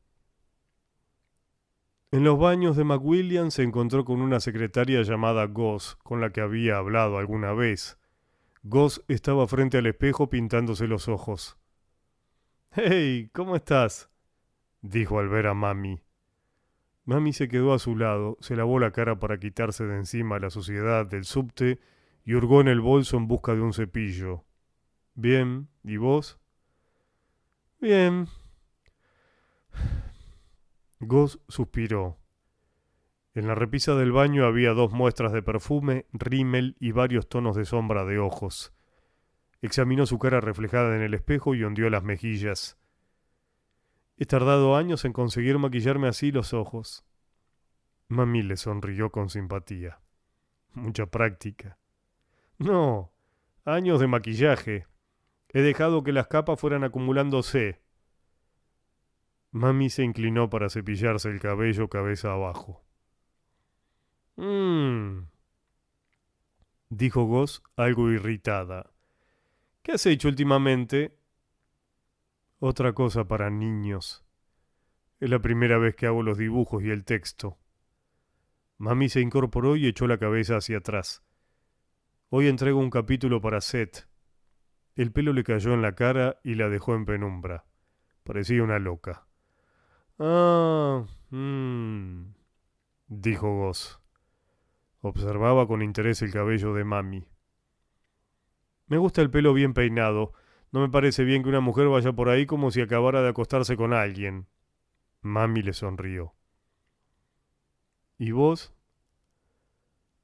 En los baños de McWilliams se encontró con una secretaria llamada Goss, con la que había hablado alguna vez. Goss estaba frente al espejo pintándose los ojos. «Hey, ¿cómo estás?», dijo al ver a Mami. Mami se quedó a su lado, se lavó la cara para quitarse de encima la suciedad del subte y hurgó en el bolso en busca de un cepillo. «Bien, ¿y vos?». «Bien». Goss suspiró. En la repisa del baño había 2 muestras de perfume, rímel y varios tonos de sombra de ojos. Examinó su cara reflejada en el espejo y hundió las mejillas. «He tardado años en conseguir maquillarme así los ojos». Mami le sonrió con simpatía. «Mucha práctica». «No, años de maquillaje. He dejado que las capas fueran acumulándose». Mami se inclinó para cepillarse el cabello cabeza abajo. Dijo Goss, algo irritada. «¿Qué has hecho últimamente?» «Otra cosa para niños. Es la primera vez que hago los dibujos y el texto». Mami se incorporó y echó la cabeza hacia atrás. «Hoy entrego un capítulo para Seth». El pelo le cayó en la cara y la dejó en penumbra. Parecía una loca. «Ah, dijo Goss. Observaba con interés el cabello de Mami. «Me gusta el pelo bien peinado. No me parece bien que una mujer vaya por ahí como si acabara de acostarse con alguien». Mami le sonrió. «¿Y vos?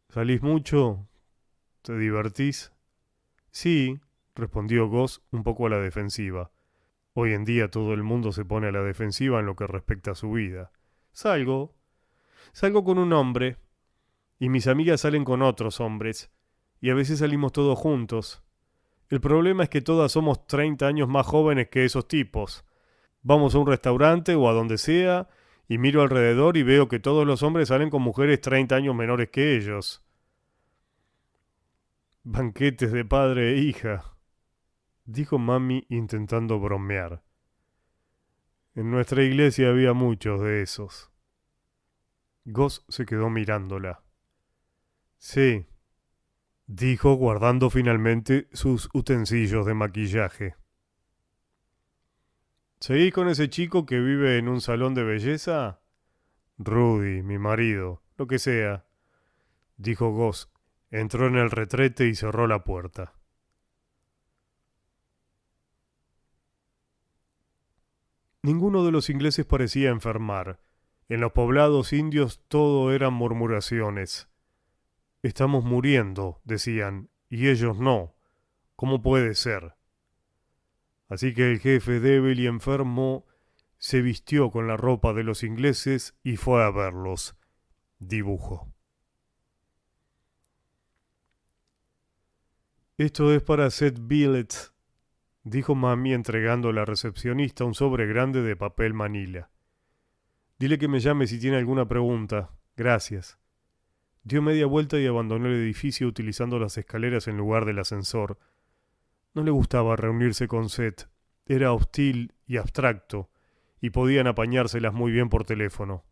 ¿Salís mucho? ¿Te divertís?» «Sí», respondió Goss un poco a la defensiva. Hoy en día todo el mundo se pone a la defensiva en lo que respecta a su vida. «Salgo con un hombre. Y mis amigas salen con otros hombres. Y a veces salimos todos juntos. El problema es que todas somos 30 años más jóvenes que esos tipos. Vamos a un restaurante o a donde sea y miro alrededor y veo que todos los hombres salen con mujeres 30 años menores que ellos». Banquetes de padre e hija, dijo mami intentando bromear. En nuestra iglesia había muchos de esos. Goss se quedó mirándola. Sí, dijo guardando finalmente sus utensilios de maquillaje. ¿Seguís con ese chico que vive en un salón de belleza? Rudy, mi marido, lo que sea, dijo Goss. Entró en el retrete y cerró la puerta. Ninguno de los ingleses parecía enfermar. En los poblados indios todo eran murmuraciones. Estamos muriendo, decían, y ellos no. ¿Cómo puede ser? Así que el jefe débil y enfermo se vistió con la ropa de los ingleses y fue a verlos. Dibujo. Esto es para Seth Billets, dijo mami entregando a la recepcionista un sobre grande de papel manila. Dile que me llame si tiene alguna pregunta. Gracias. Dio media vuelta y abandonó el edificio utilizando las escaleras en lugar del ascensor. No le gustaba reunirse con Seth. Era hostil y abstracto, y podían apañárselas muy bien por teléfono.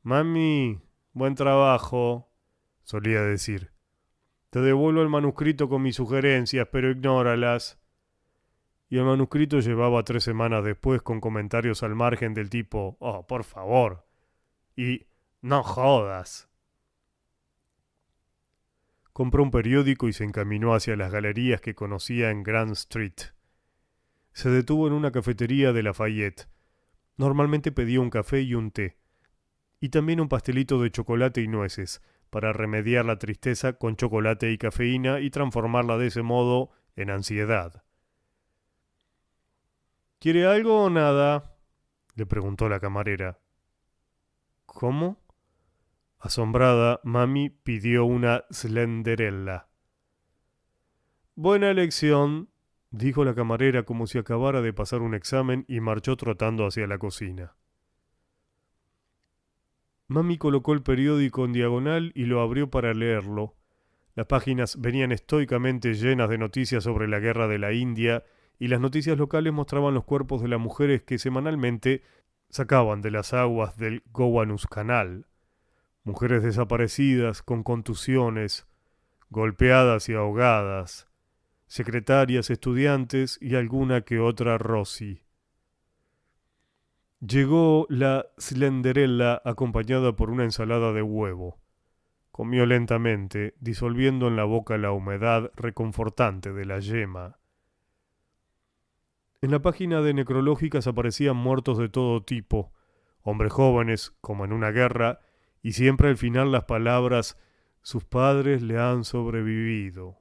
Mami, buen trabajo, solía decir. Te devuelvo el manuscrito con mis sugerencias, pero ignóralas. Y el manuscrito llevaba 3 semanas después con comentarios al margen del tipo, oh, por favor, y no jodas. Compró un periódico y se encaminó hacia las galerías que conocía en Grand Street. Se detuvo en una cafetería de Lafayette. Normalmente pedía un café y un té, y también un pastelito de chocolate y nueces, para remediar la tristeza con chocolate y cafeína y transformarla de ese modo en ansiedad. ¿Quiere algo o nada? Le preguntó la camarera. ¿Cómo? Asombrada, mami pidió una slenderella. Buena elección, dijo la camarera como si acabara de pasar un examen y marchó trotando hacia la cocina. Mami colocó el periódico en diagonal y lo abrió para leerlo. Las páginas venían estoicamente llenas de noticias sobre la guerra de la India y las noticias locales mostraban los cuerpos de las mujeres que semanalmente sacaban de las aguas del Gowanus Canal. Mujeres desaparecidas, con contusiones, golpeadas y ahogadas, secretarias, estudiantes y alguna que otra Rosy. Llegó la Slenderella acompañada por una ensalada de huevo. Comió lentamente, disolviendo en la boca la humedad reconfortante de la yema. En la página de necrológicas aparecían muertos de todo tipo, hombres jóvenes, como en una guerra, y siempre al final las palabras «sus padres le han sobrevivido».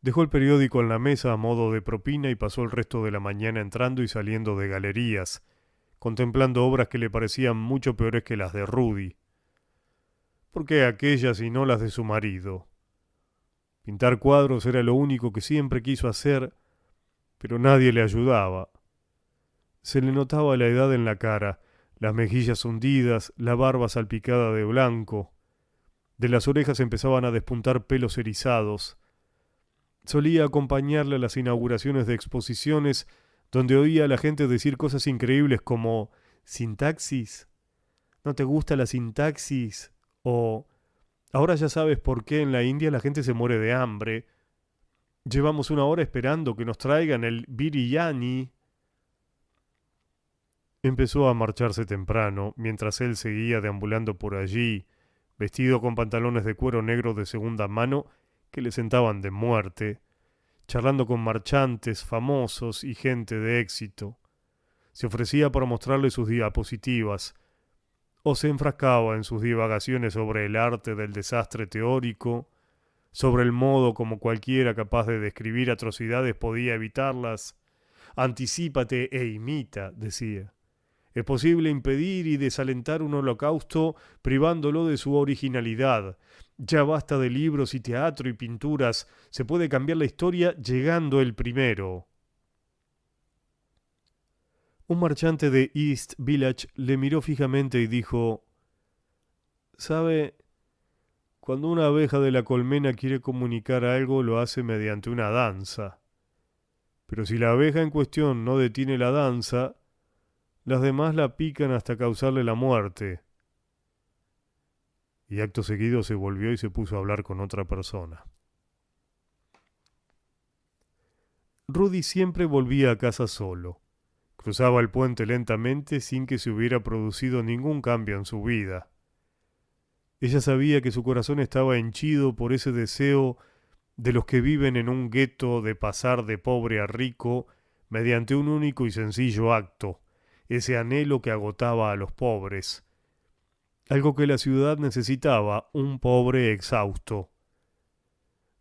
Dejó el periódico en la mesa a modo de propina y pasó el resto de la mañana entrando y saliendo de galerías, contemplando obras que le parecían mucho peores que las de Rudy. ¿Por qué aquellas y no las de su marido? Pintar cuadros era lo único que siempre quiso hacer, pero nadie le ayudaba. Se le notaba la edad en la cara, las mejillas hundidas, la barba salpicada de blanco. De las orejas empezaban a despuntar pelos erizados. Solía acompañarle a las inauguraciones de exposiciones donde oía a la gente decir cosas increíbles como «¿sintaxis? ¿No te gusta la sintaxis?» o «Ahora ya sabes por qué en la India la gente se muere de hambre. Llevamos 1 hora esperando que nos traigan el biryani». Empezó a marcharse temprano, mientras él seguía deambulando por allí, vestido con pantalones de cuero negro de segunda mano que le sentaban de muerte, charlando con marchantes famosos y gente de éxito. Se ofrecía para mostrarle sus diapositivas, o se enfrascaba en sus divagaciones sobre el arte del desastre teórico, sobre el modo como cualquiera capaz de describir atrocidades podía evitarlas. Anticípate e imita, decía. Es posible impedir y desalentar un holocausto privándolo de su originalidad. Ya basta de libros y teatro y pinturas. Se puede cambiar la historia llegando el primero. Un marchante de East Village le miró fijamente y dijo: «¿Sabe? Cuando una abeja de la colmena quiere comunicar algo, lo hace mediante una danza. Pero si la abeja en cuestión no detiene la danza, las demás la pican hasta causarle la muerte. Y acto seguido se volvió y se puso a hablar con otra persona. Rudy siempre volvía a casa solo. Cruzaba el puente lentamente sin que se hubiera producido ningún cambio en su vida. Ella sabía que su corazón estaba henchido por ese deseo de los que viven en un gueto de pasar de pobre a rico mediante un único y sencillo acto, ese anhelo que agotaba a los pobres. Algo que la ciudad necesitaba, un pobre exhausto.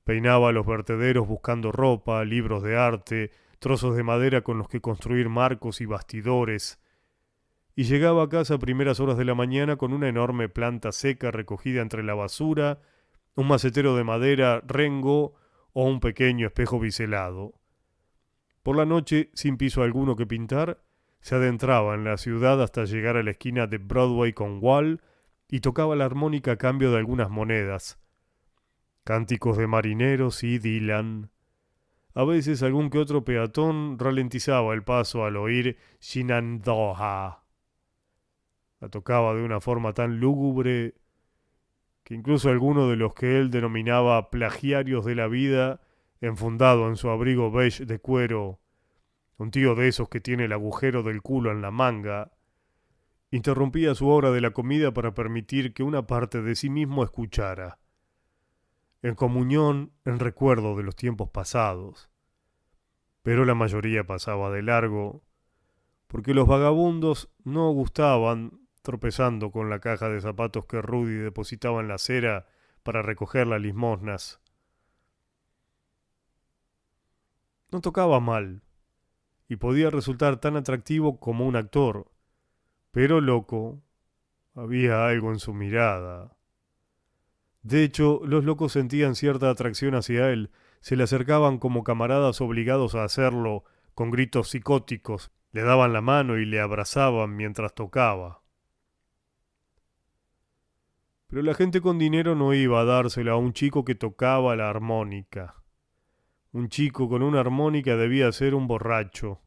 Peinaba los vertederos buscando ropa, libros de arte, trozos de madera con los que construir marcos y bastidores, y llegaba a casa a primeras horas de la mañana con una enorme planta seca recogida entre la basura, un macetero de madera rengo o un pequeño espejo biselado. Por la noche, sin piso alguno que pintar, se adentraba en la ciudad hasta llegar a la esquina de Broadway con Wall y tocaba la armónica a cambio de algunas monedas. Cánticos de marineros y Dylan. A veces algún que otro peatón ralentizaba el paso al oír Shenandoah. La tocaba de una forma tan lúgubre que incluso alguno de los que él denominaba plagiarios de la vida, enfundado en su abrigo beige de cuero, un tío de esos que tiene el agujero del culo en la manga, interrumpía su hora de la comida para permitir que una parte de sí mismo escuchara, en comunión, en recuerdo de los tiempos pasados. Pero la mayoría pasaba de largo, porque los vagabundos no gustaban tropezando con la caja de zapatos que Rudy depositaba en la acera para recoger las limosnas. No tocaba mal, y podía resultar tan atractivo como un actor, pero loco, había algo en su mirada. De hecho, los locos sentían cierta atracción hacia él, se le acercaban como camaradas obligados a hacerlo, con gritos psicóticos, le daban la mano y le abrazaban mientras tocaba. Pero la gente con dinero no iba a dársela a un chico que tocaba la armónica. Un chico con una armónica debía ser un borracho.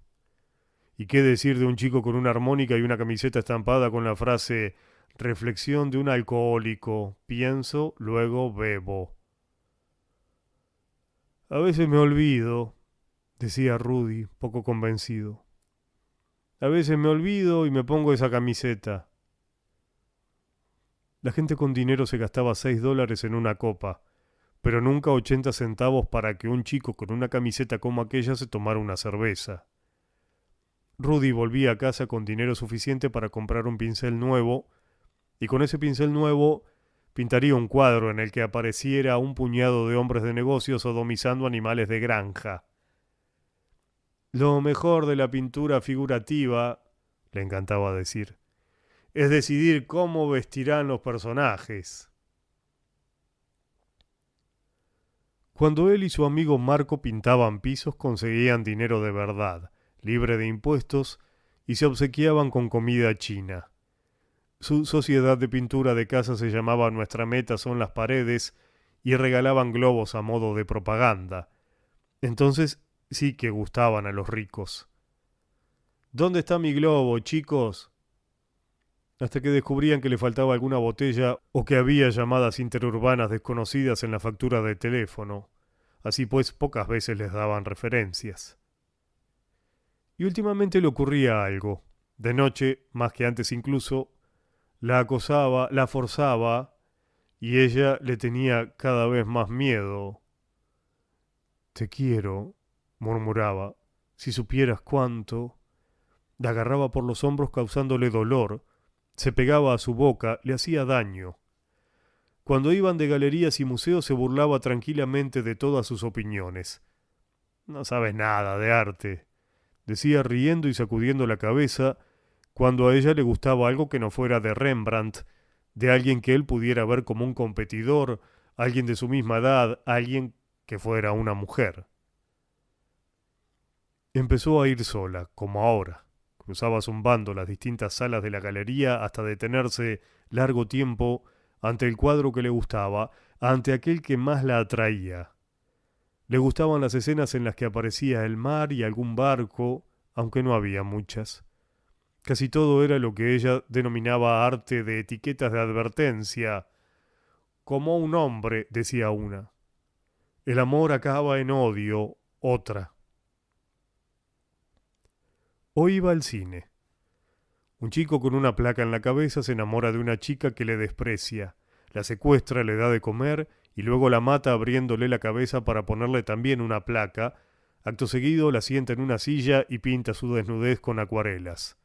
¿Y qué decir de un chico con una armónica y una camiseta estampada con la frase «Reflexión de un alcohólico, pienso, luego bebo»? A veces me olvido, decía Rudy, poco convencido. A veces me olvido y me pongo esa camiseta. La gente con dinero se gastaba $6 en una copa, pero nunca 80 centavos para que un chico con una camiseta como aquella se tomara una cerveza. Rudy volvía a casa con dinero suficiente para comprar un pincel nuevo, y con ese pincel nuevo pintaría un cuadro en el que apareciera un puñado de hombres de negocios sodomizando animales de granja. Lo mejor de la pintura figurativa, le encantaba decir, es decidir cómo vestirán los personajes. Cuando él y su amigo Marco pintaban pisos, conseguían dinero de verdad, libre de impuestos, y se obsequiaban con comida china. Su sociedad de pintura de casa se llamaba Nuestra meta son las paredes, y regalaban globos a modo de propaganda. Entonces sí que gustaban a los ricos. ¿Dónde está mi globo, chicos? Hasta que descubrían que le faltaba alguna botella o que había llamadas interurbanas desconocidas en la factura de teléfono. Así pues, pocas veces les daban referencias. Y últimamente le ocurría algo. De noche, más que antes incluso, la acosaba, la forzaba, y ella le tenía cada vez más miedo. «Te quiero», murmuraba, «si supieras cuánto». La agarraba por los hombros causándole dolor, se pegaba a su boca, le hacía daño. Cuando iban de galerías y museos se burlaba tranquilamente de todas sus opiniones. «No sabes nada de arte», decía riendo y sacudiendo la cabeza, cuando a ella le gustaba algo que no fuera de Rembrandt, de alguien que él pudiera ver como un competidor, alguien de su misma edad, alguien que fuera una mujer. Empezó a ir sola, como ahora. Cruzaba zumbando las distintas salas de la galería hasta detenerse largo tiempo ante el cuadro que le gustaba, ante aquel que más la atraía. Le gustaban las escenas en las que aparecía el mar y algún barco, aunque no había muchas. Casi todo era lo que ella denominaba arte de etiquetas de advertencia. Como un hombre, decía una. El amor acaba en odio, otra. Hoy iba al cine. Un chico con una placa en la cabeza se enamora de una chica que le desprecia, la secuestra, le da de comer y luego la mata abriéndole la cabeza para ponerle también una placa. Acto seguido la sienta en una silla y pinta su desnudez con acuarelas.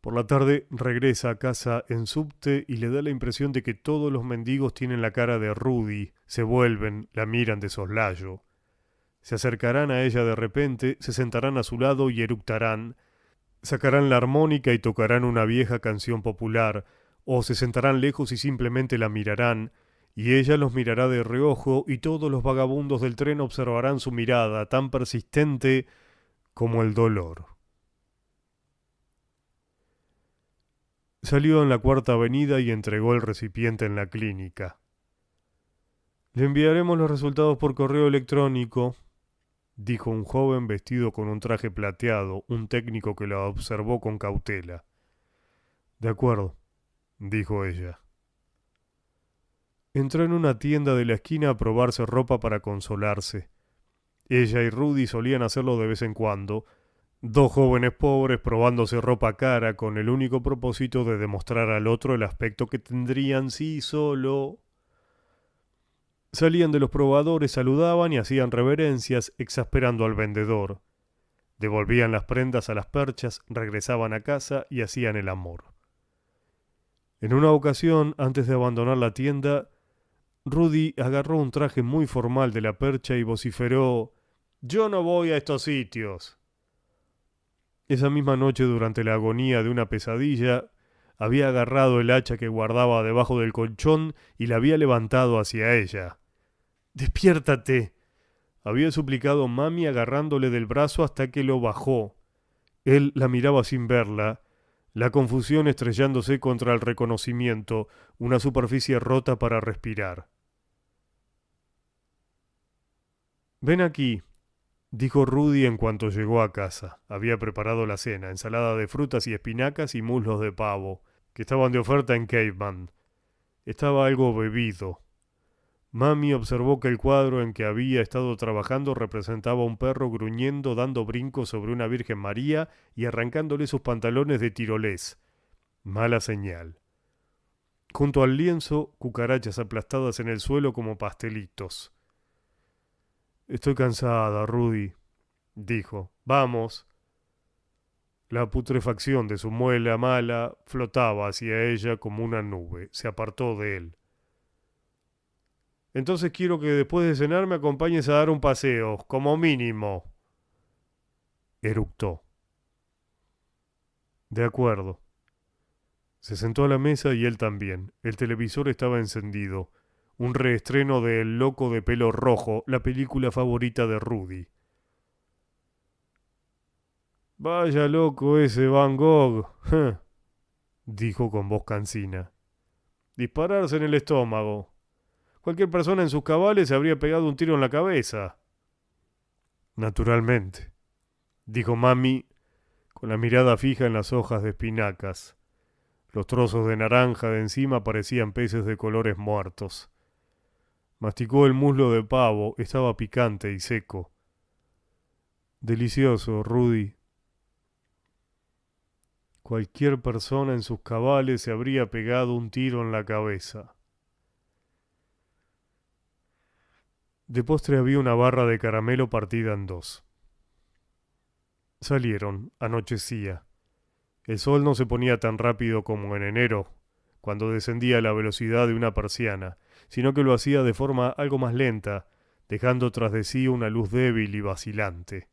Por la tarde regresa a casa en subte y le da la impresión de que todos los mendigos tienen la cara de Rudy, se vuelven, la miran de soslayo. Se acercarán a ella de repente, se sentarán a su lado y eructarán, sacarán la armónica y tocarán una vieja canción popular, o se sentarán lejos y simplemente la mirarán, y ella los mirará de reojo y todos los vagabundos del tren observarán su mirada tan persistente como el dolor. Salió en la Cuarta Avenida y entregó el recipiente en la clínica. Le enviaremos los resultados por correo electrónico, dijo un joven vestido con un traje plateado, un técnico que la observó con cautela. De acuerdo, dijo ella. Entró en una tienda de la esquina a probarse ropa para consolarse. Ella y Rudy solían hacerlo de vez en cuando, dos jóvenes pobres probándose ropa cara con el único propósito de demostrar al otro el aspecto que tendrían si solo... Salían de los probadores, saludaban y hacían reverencias, exasperando al vendedor. Devolvían las prendas a las perchas, regresaban a casa y hacían el amor. En una ocasión, antes de abandonar la tienda, Rudy agarró un traje muy formal de la percha y vociferó: «Yo no voy a estos sitios». Esa misma noche, durante la agonía de una pesadilla, había agarrado el hacha que guardaba debajo del colchón y la había levantado hacia ella. «¡Despiértate!», había suplicado mami agarrándole del brazo hasta que lo bajó. Él la miraba sin verla, la confusión estrellándose contra el reconocimiento, una superficie rota para respirar. «Ven aquí», dijo Rudy en cuanto llegó a casa. Había preparado la cena, ensalada de frutas y espinacas y muslos de pavo, que estaban de oferta en Caveman. Estaba algo bebido. Mami observó que el cuadro en que había estado trabajando representaba un perro gruñendo, dando brincos sobre una Virgen María y arrancándole sus pantalones de tirolés. Mala señal. Junto al lienzo, cucarachas aplastadas en el suelo como pastelitos. «Estoy cansada, Rudy», dijo. «Vamos». La putrefacción de su muela mala flotaba hacia ella como una nube. Se apartó de él. «Entonces quiero que después de cenar me acompañes a dar un paseo, como mínimo». Eructó. «De acuerdo». Se sentó a la mesa y él también. El televisor estaba encendido. Un reestreno de El loco de pelo rojo, la película favorita de Rudy. «Vaya loco ese Van Gogh», dijo con voz cansina. «Dispararse en el estómago. Cualquier persona en sus cabales se habría pegado un tiro en la cabeza». «Naturalmente», dijo mami, con la mirada fija en las hojas de espinacas. Los trozos de naranja de encima parecían peces de colores muertos. Masticó el muslo de pavo, estaba picante y seco. «Delicioso, Rudy». Cualquier persona en sus cabales se habría pegado un tiro en la cabeza. De postre había una barra de caramelo partida en dos. Salieron, anochecía. El sol no se ponía tan rápido como en enero, cuando descendía a la velocidad de una persiana, sino que lo hacía de forma algo más lenta, dejando tras de sí una luz débil y vacilante.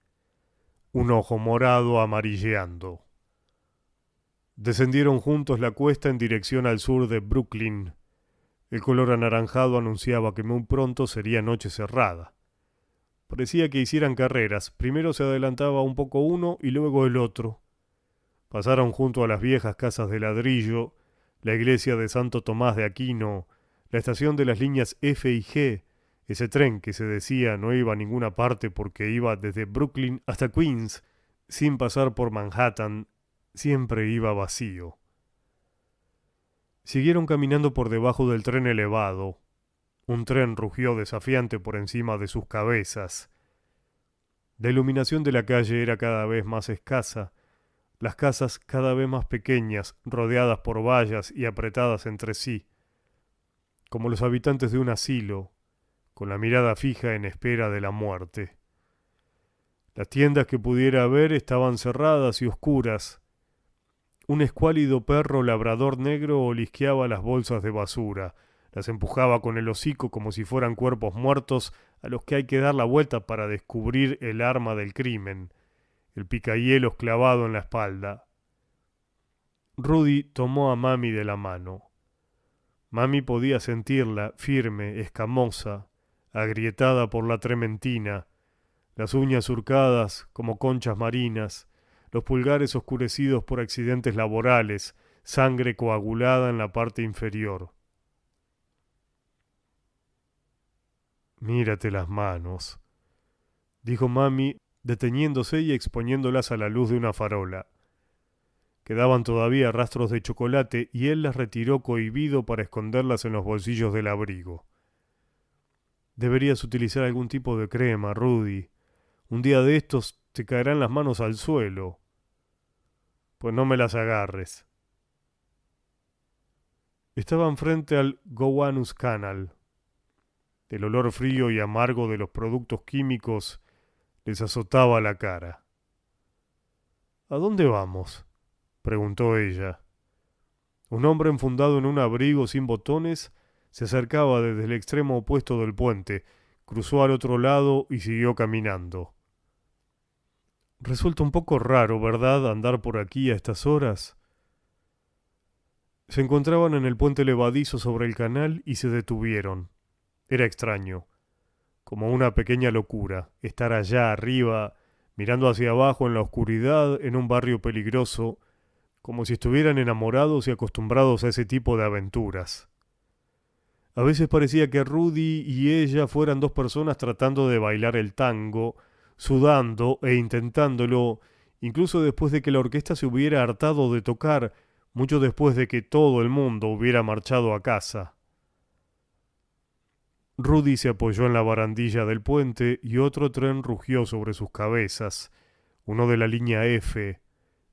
Un ojo morado amarilleando. Descendieron juntos la cuesta en dirección al sur de Brooklyn. El color anaranjado anunciaba que muy pronto sería noche cerrada. Parecía que hicieran carreras. Primero se adelantaba un poco uno y luego el otro. Pasaron junto a las viejas casas de ladrillo, la iglesia de Santo Tomás de Aquino, la estación de las líneas F y G, ese tren que se decía no iba a ninguna parte porque iba desde Brooklyn hasta Queens, sin pasar por Manhattan, siempre iba vacío. Siguieron caminando por debajo del tren elevado. Un tren rugió desafiante por encima de sus cabezas. La iluminación de la calle era cada vez más escasa, las casas cada vez más pequeñas, rodeadas por vallas y apretadas entre sí, como los habitantes de un asilo, con la mirada fija en espera de la muerte. Las tiendas que pudiera ver estaban cerradas y oscuras. Un escuálido perro labrador negro olisqueaba las bolsas de basura, las empujaba con el hocico como si fueran cuerpos muertos a los que hay que dar la vuelta para descubrir el arma del crimen, el picahielos clavado en la espalda. Rudy tomó a Mami de la mano. Mami podía sentirla, firme, escamosa, agrietada por la trementina, las uñas surcadas como conchas marinas, los pulgares oscurecidos por accidentes laborales, sangre coagulada en la parte inferior. Mírate las manos, dijo Mami, deteniéndose y exponiéndolas a la luz de una farola. Quedaban todavía rastros de chocolate y él las retiró cohibido para esconderlas en los bolsillos del abrigo. Deberías utilizar algún tipo de crema, Rudy. Un día de estos te caerán las manos al suelo. Pues no me las agarres. Estaban frente al Gowanus Canal. El olor frío y amargo de los productos químicos les azotaba la cara. ¿A dónde vamos?, preguntó ella. Un hombre enfundado en un abrigo sin botones se acercaba desde el extremo opuesto del puente, cruzó al otro lado y siguió caminando. Resulta un poco raro, ¿verdad?, andar por aquí a estas horas. Se encontraban en el puente levadizo sobre el canal y se detuvieron. Era extraño, como una pequeña locura, estar allá arriba, mirando hacia abajo en la oscuridad, en un barrio peligroso, como si estuvieran enamorados y acostumbrados a ese tipo de aventuras. A veces parecía que Rudy y ella fueran dos personas tratando de bailar el tango, sudando e intentándolo, incluso después de que la orquesta se hubiera hartado de tocar, mucho después de que todo el mundo hubiera marchado a casa. Rudy se apoyó en la barandilla del puente y otro tren rugió sobre sus cabezas, uno de la línea F,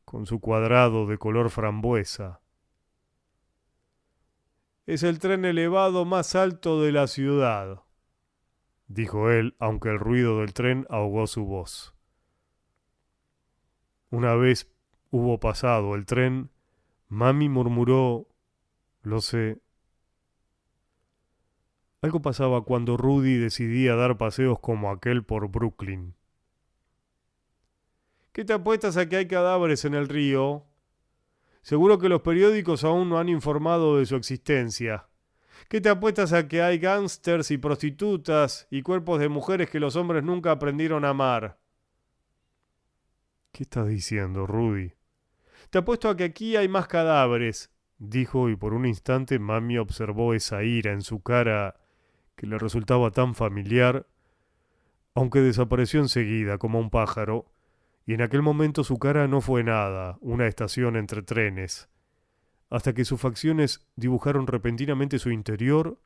con su cuadrado de color frambuesa. Es el tren elevado más alto de la ciudad, dijo él, aunque el ruido del tren ahogó su voz. Una vez hubo pasado el tren, Mami murmuró: «Lo sé». Algo pasaba cuando Rudy decidía dar paseos como aquel por Brooklyn. ¿Qué te apuestas a que hay cadáveres en el río? Seguro que los periódicos aún no han informado de su existencia. ¿Qué te apuestas a que hay gángsters y prostitutas y cuerpos de mujeres que los hombres nunca aprendieron a amar? ¿Qué estás diciendo, Rudy? Te apuesto a que aquí hay más cadáveres, dijo, y por un instante Mami observó esa ira en su cara que le resultaba tan familiar, aunque desapareció enseguida como un pájaro, y en aquel momento su cara no fue nada, una estación entre trenes, hasta que sus facciones dibujaron repentinamente su interior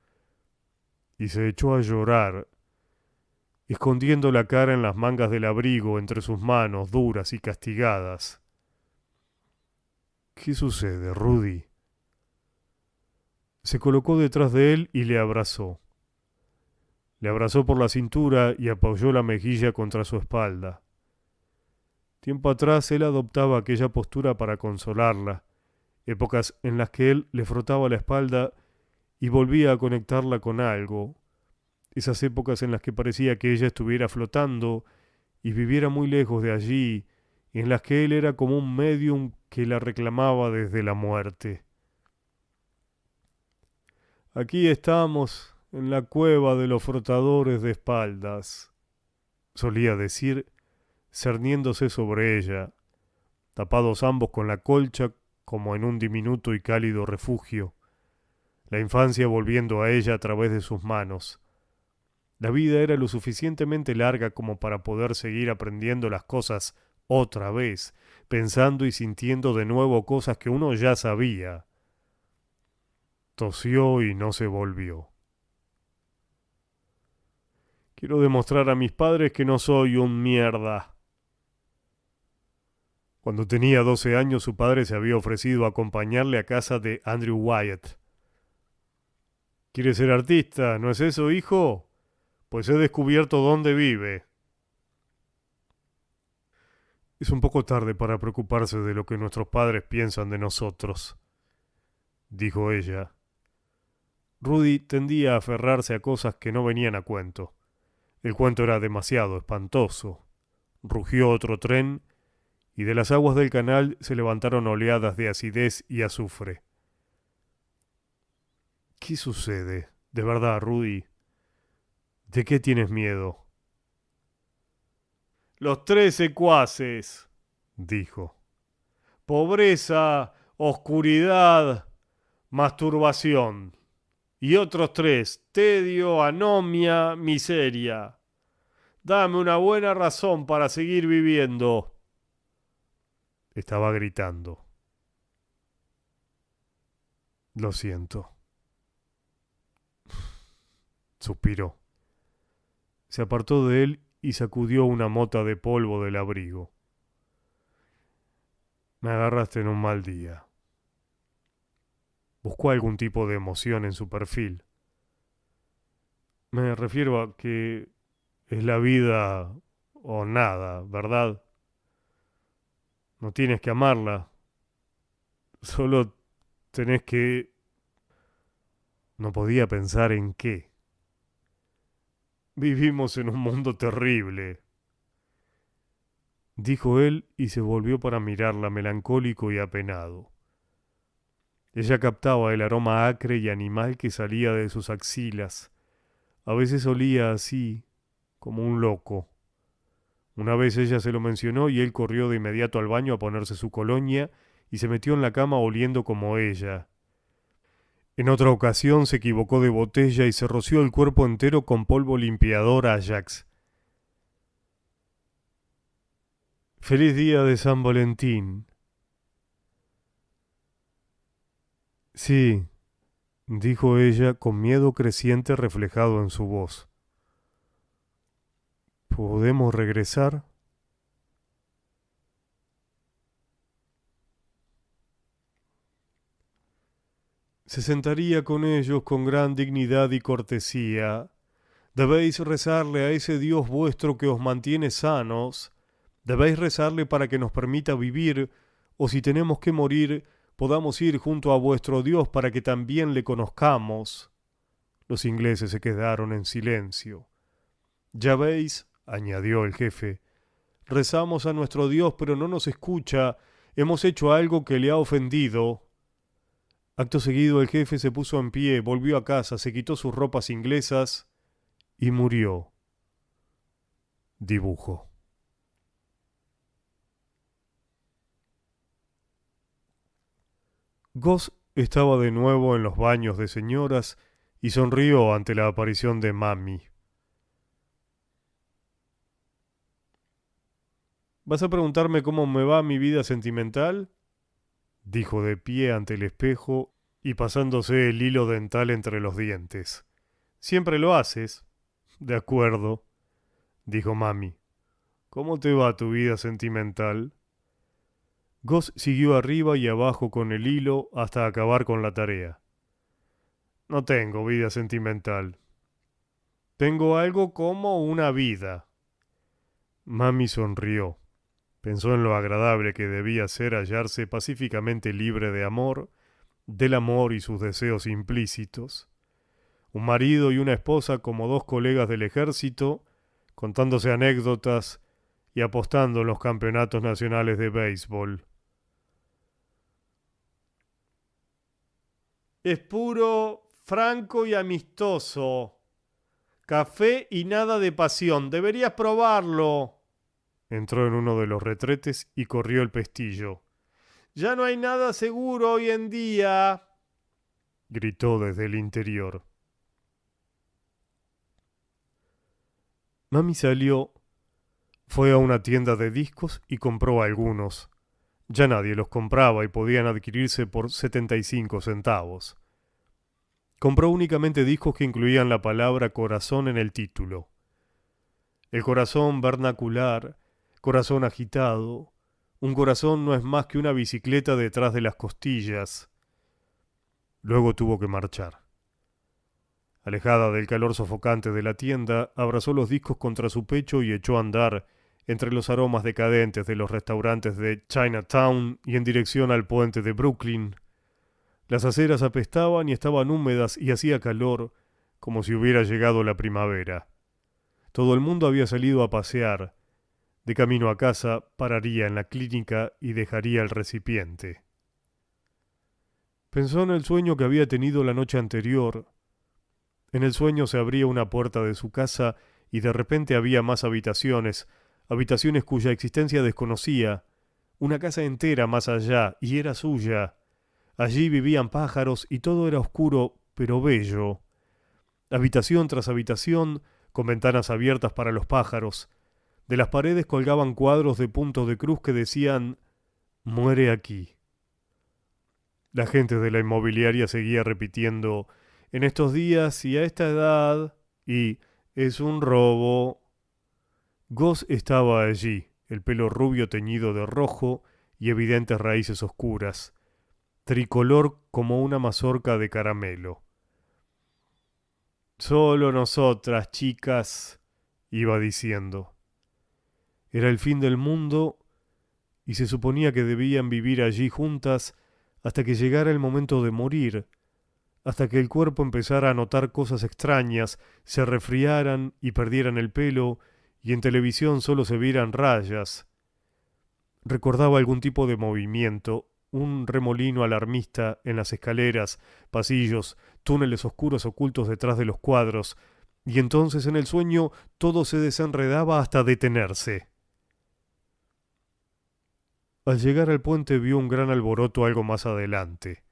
y se echó a llorar, escondiendo la cara en las mangas del abrigo entre sus manos duras y castigadas. ¿Qué sucede, Rudy? Se colocó detrás de él y le abrazó. Le abrazó por la cintura y apoyó la mejilla contra su espalda. Tiempo atrás él adoptaba aquella postura para consolarla, épocas en las que él le frotaba la espalda y volvía a conectarla con algo, esas épocas en las que parecía que ella estuviera flotando y viviera muy lejos de allí, en las que él era como un médium que la reclamaba desde la muerte. Aquí estamos, en la cueva de los frotadores de espaldas, solía decir, cerniéndose sobre ella, tapados ambos con la colcha como en un diminuto y cálido refugio, la infancia volviendo a ella a través de sus manos. La vida era lo suficientemente larga como para poder seguir aprendiendo las cosas otra vez, pensando y sintiendo de nuevo cosas que uno ya sabía. Tosió y no se volvió. Quiero demostrar a mis padres que no soy un mierda. Cuando tenía 12 años, su padre se había ofrecido a acompañarle a casa de Andrew Wyatt. ¿Quieres ser artista? ¿No es eso, hijo? Pues he descubierto dónde vive. Es un poco tarde para preocuparse de lo que nuestros padres piensan de nosotros, dijo ella. Rudy tendía a aferrarse a cosas que no venían a cuento. El cuento era demasiado espantoso. Rugió otro tren y de las aguas del canal se levantaron oleadas de acidez y azufre. ¿Qué sucede? De verdad, Rudy. ¿De qué tienes miedo? Los 3 secuaces, dijo. Pobreza, oscuridad, masturbación. Y otros 3, tedio, anomia, miseria. Dame una buena razón para seguir viviendo. Estaba gritando. Lo siento. Suspiró. Se apartó de él y sacudió una mota de polvo del abrigo. Me agarraste en un mal día. Buscó algún tipo de emoción en su perfil. Me refiero a que es la vida o nada, ¿verdad? No tienes que amarla. Solo tenés que... No podía pensar en qué. Vivimos en un mundo terrible, dijo él y se volvió para mirarla melancólico y apenado. Ella captaba el aroma acre y animal que salía de sus axilas. A veces olía así, como un loco. Una vez ella se lo mencionó y él corrió de inmediato al baño a ponerse su colonia y se metió en la cama oliendo como ella. En otra ocasión se equivocó de botella y se roció el cuerpo entero con polvo limpiador Ajax. Feliz día de San Valentín. Sí, dijo ella con miedo creciente reflejado en su voz. ¿Podemos regresar? Se sentaría con ellos con gran dignidad y cortesía. Debéis rezarle a ese Dios vuestro que os mantiene sanos. Debéis rezarle para que nos permita vivir, o si tenemos que morir, podamos ir junto a vuestro Dios para que también le conozcamos. Los ingleses se quedaron en silencio. Ya veis, añadió el jefe, rezamos a nuestro Dios pero no nos escucha, hemos hecho algo que le ha ofendido. Acto seguido el jefe se puso en pie, volvió a casa, se quitó sus ropas inglesas y murió. Dibujo. Goss estaba de nuevo en los baños de señoras y sonrió ante la aparición de Mami. ¿Vas a preguntarme cómo me va mi vida sentimental? Dijo de pie ante el espejo y pasándose el hilo dental entre los dientes. Siempre lo haces. De acuerdo, dijo Mami. ¿Cómo te va tu vida sentimental? Goss siguió arriba y abajo con el hilo hasta acabar con la tarea. No tengo vida sentimental. Tengo algo como una vida. Mami sonrió. Pensó en lo agradable que debía ser hallarse pacíficamente libre de amor, del amor y sus deseos implícitos. Un marido y una esposa como dos colegas del ejército, contándose anécdotas y apostando en los campeonatos nacionales de béisbol. Es puro, franco y amistoso. Café y nada de pasión. Deberías probarlo. Entró en uno de los retretes y corrió el pestillo. Ya no hay nada seguro hoy en día, gritó desde el interior. Mami salió, fue a una tienda de discos y compró algunos. Ya nadie los compraba y podían adquirirse por 75 centavos. Compró únicamente discos que incluían la palabra corazón en el título. El corazón vernacular, corazón agitado. Un corazón no es más que una bicicleta detrás de las costillas. Luego tuvo que marchar. Alejada del calor sofocante de la tienda, abrazó los discos contra su pecho y echó a andar entre los aromas decadentes de los restaurantes de Chinatown y en dirección al puente de Brooklyn. Las aceras apestaban y estaban húmedas y hacía calor, como si hubiera llegado la primavera. Todo el mundo había salido a pasear. De camino a casa, pararía en la clínica y dejaría el recipiente. Pensó en el sueño que había tenido la noche anterior. En el sueño se abría una puerta de su casa y de repente había más habitaciones, habitaciones cuya existencia desconocía, una casa entera más allá, y era suya. Allí vivían pájaros y todo era oscuro, pero bello. Habitación tras habitación, con ventanas abiertas para los pájaros. De las paredes colgaban cuadros de puntos de cruz que decían «Muere aquí». La gente de la inmobiliaria seguía repitiendo «En estos días y a esta edad» y «Es un robo». Goss estaba allí, el pelo rubio teñido de rojo y evidentes raíces oscuras, tricolor como una mazorca de caramelo. «Solo nosotras, chicas», iba diciendo. Era el fin del mundo y se suponía que debían vivir allí juntas hasta que llegara el momento de morir, hasta que el cuerpo empezara a notar cosas extrañas, se resfriaran y perdieran el pelo, y en televisión solo se vieran rayas. Recordaba algún tipo de movimiento, un remolino alarmista en las escaleras, pasillos, túneles oscuros ocultos detrás de los cuadros, y entonces en el sueño todo se desenredaba hasta detenerse. Al llegar al puente vio un gran alboroto algo más adelante.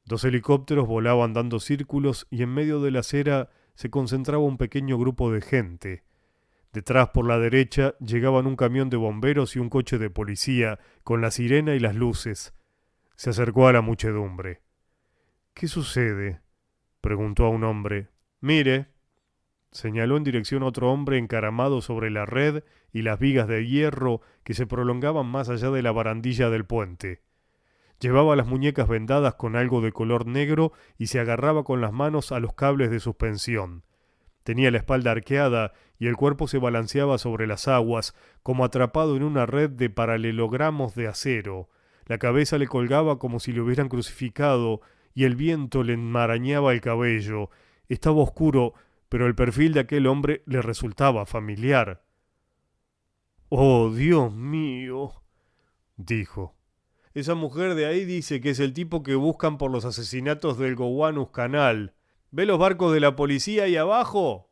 2 helicópteros volaban dando círculos y en medio de la acera se concentraba un pequeño grupo de gente. Detrás por la derecha llegaban un camión de bomberos y un coche de policía, con la sirena y las luces. Se acercó a la muchedumbre. «¿Qué sucede?», preguntó a un hombre. «Mire», señaló en dirección a otro hombre encaramado sobre la red y las vigas de hierro que se prolongaban más allá de la barandilla del puente. Llevaba las muñecas vendadas con algo de color negro y se agarraba con las manos a los cables de suspensión. Tenía la espalda arqueada y el cuerpo se balanceaba sobre las aguas, como atrapado en una red de paralelogramos de acero. La cabeza le colgaba como si le hubieran crucificado y el viento le enmarañaba el cabello. Estaba oscuro, pero el perfil de aquel hombre le resultaba familiar. «Oh, Dios mío», dijo. «Esa mujer de ahí dice que es el tipo que buscan por los asesinatos del Gowanus Canal. ¿Ve los barcos de la policía ahí abajo?».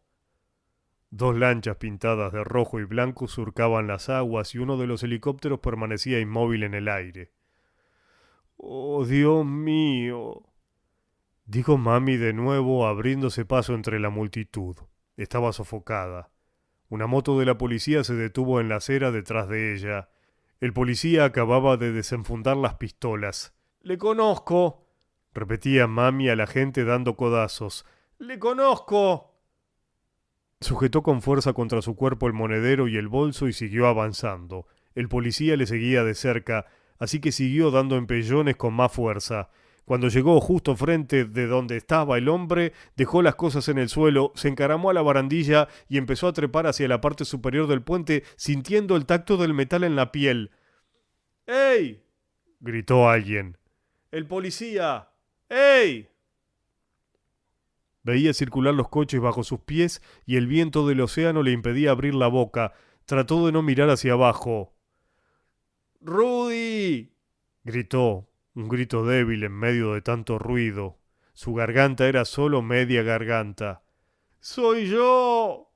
2 lanchas pintadas de rojo y blanco surcaban las aguas y uno de los helicópteros permanecía inmóvil en el aire. «Oh, Dios mío», dijo Mami de nuevo, abriéndose paso entre la multitud. Estaba sofocada. Una moto de la policía se detuvo en la acera detrás de ella. El policía acababa de desenfundar las pistolas. «Le conozco», repetía Mami a la gente dando codazos. «Le conozco». Sujetó con fuerza contra su cuerpo el monedero y el bolso y siguió avanzando. El policía le seguía de cerca, así que siguió dando empellones con más fuerza. Cuando llegó justo frente de donde estaba el hombre, dejó las cosas en el suelo, se encaramó a la barandilla y empezó a trepar hacia la parte superior del puente, sintiendo el tacto del metal en la piel. «¡Ey!», gritó alguien. «¡El policía! ¡Ey!». Veía circular los coches bajo sus pies y el viento del océano le impedía abrir la boca. Trató de no mirar hacia abajo. «¡Rudy!», gritó, un grito débil en medio de tanto ruido. Su garganta era solo media garganta. «¡Soy yo!».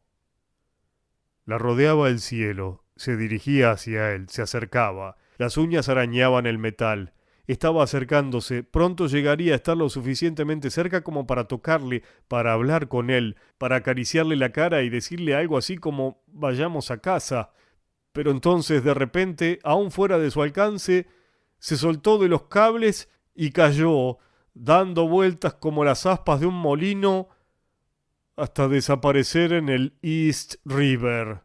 La rodeaba el cielo, se dirigía hacia él, se acercaba. Las uñas arañaban el metal. Estaba acercándose. Pronto llegaría a estar lo suficientemente cerca como para tocarle, para hablar con él, para acariciarle la cara y decirle algo así como vayamos a casa. Pero entonces, de repente, aún fuera de su alcance, se soltó de los cables y cayó, dando vueltas como las aspas de un molino, hasta desaparecer en el East River.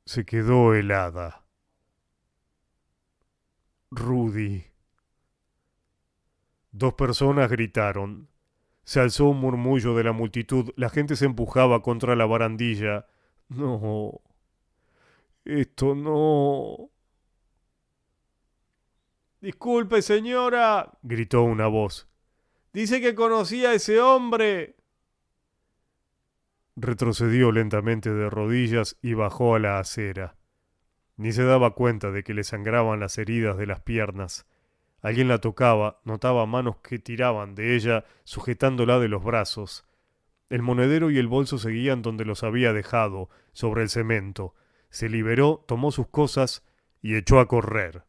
Se quedó helada. Rudy. Dos personas gritaron. Se alzó un murmullo de la multitud. La gente se empujaba contra la barandilla. No, esto no. Disculpe, señora, gritó una voz. Dice que conocía a ese hombre. Retrocedió lentamente de rodillas y bajó a la acera. Ni se daba cuenta de que le sangraban las heridas de las piernas. Alguien la tocaba, notaba manos que tiraban de ella, sujetándola de los brazos. El monedero y el bolso seguían donde los había dejado, sobre el cemento. Se liberó, tomó sus cosas y echó a correr.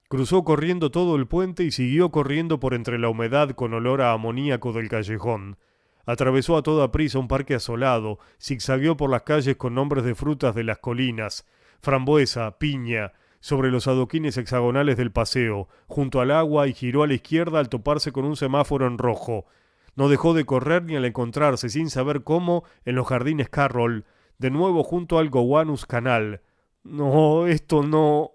Cruzó corriendo todo el puente y siguió corriendo por entre la humedad con olor a amoníaco del callejón. Atravesó a toda prisa un parque asolado, zigzagueó por las calles con nombres de frutas de las colinas, frambuesa, piña, sobre los adoquines hexagonales del paseo, junto al agua y giró a la izquierda al toparse con un semáforo en rojo. No dejó de correr ni al encontrarse, sin saber cómo, en los jardines Carroll, de nuevo junto al Gowanus Canal. No, esto no.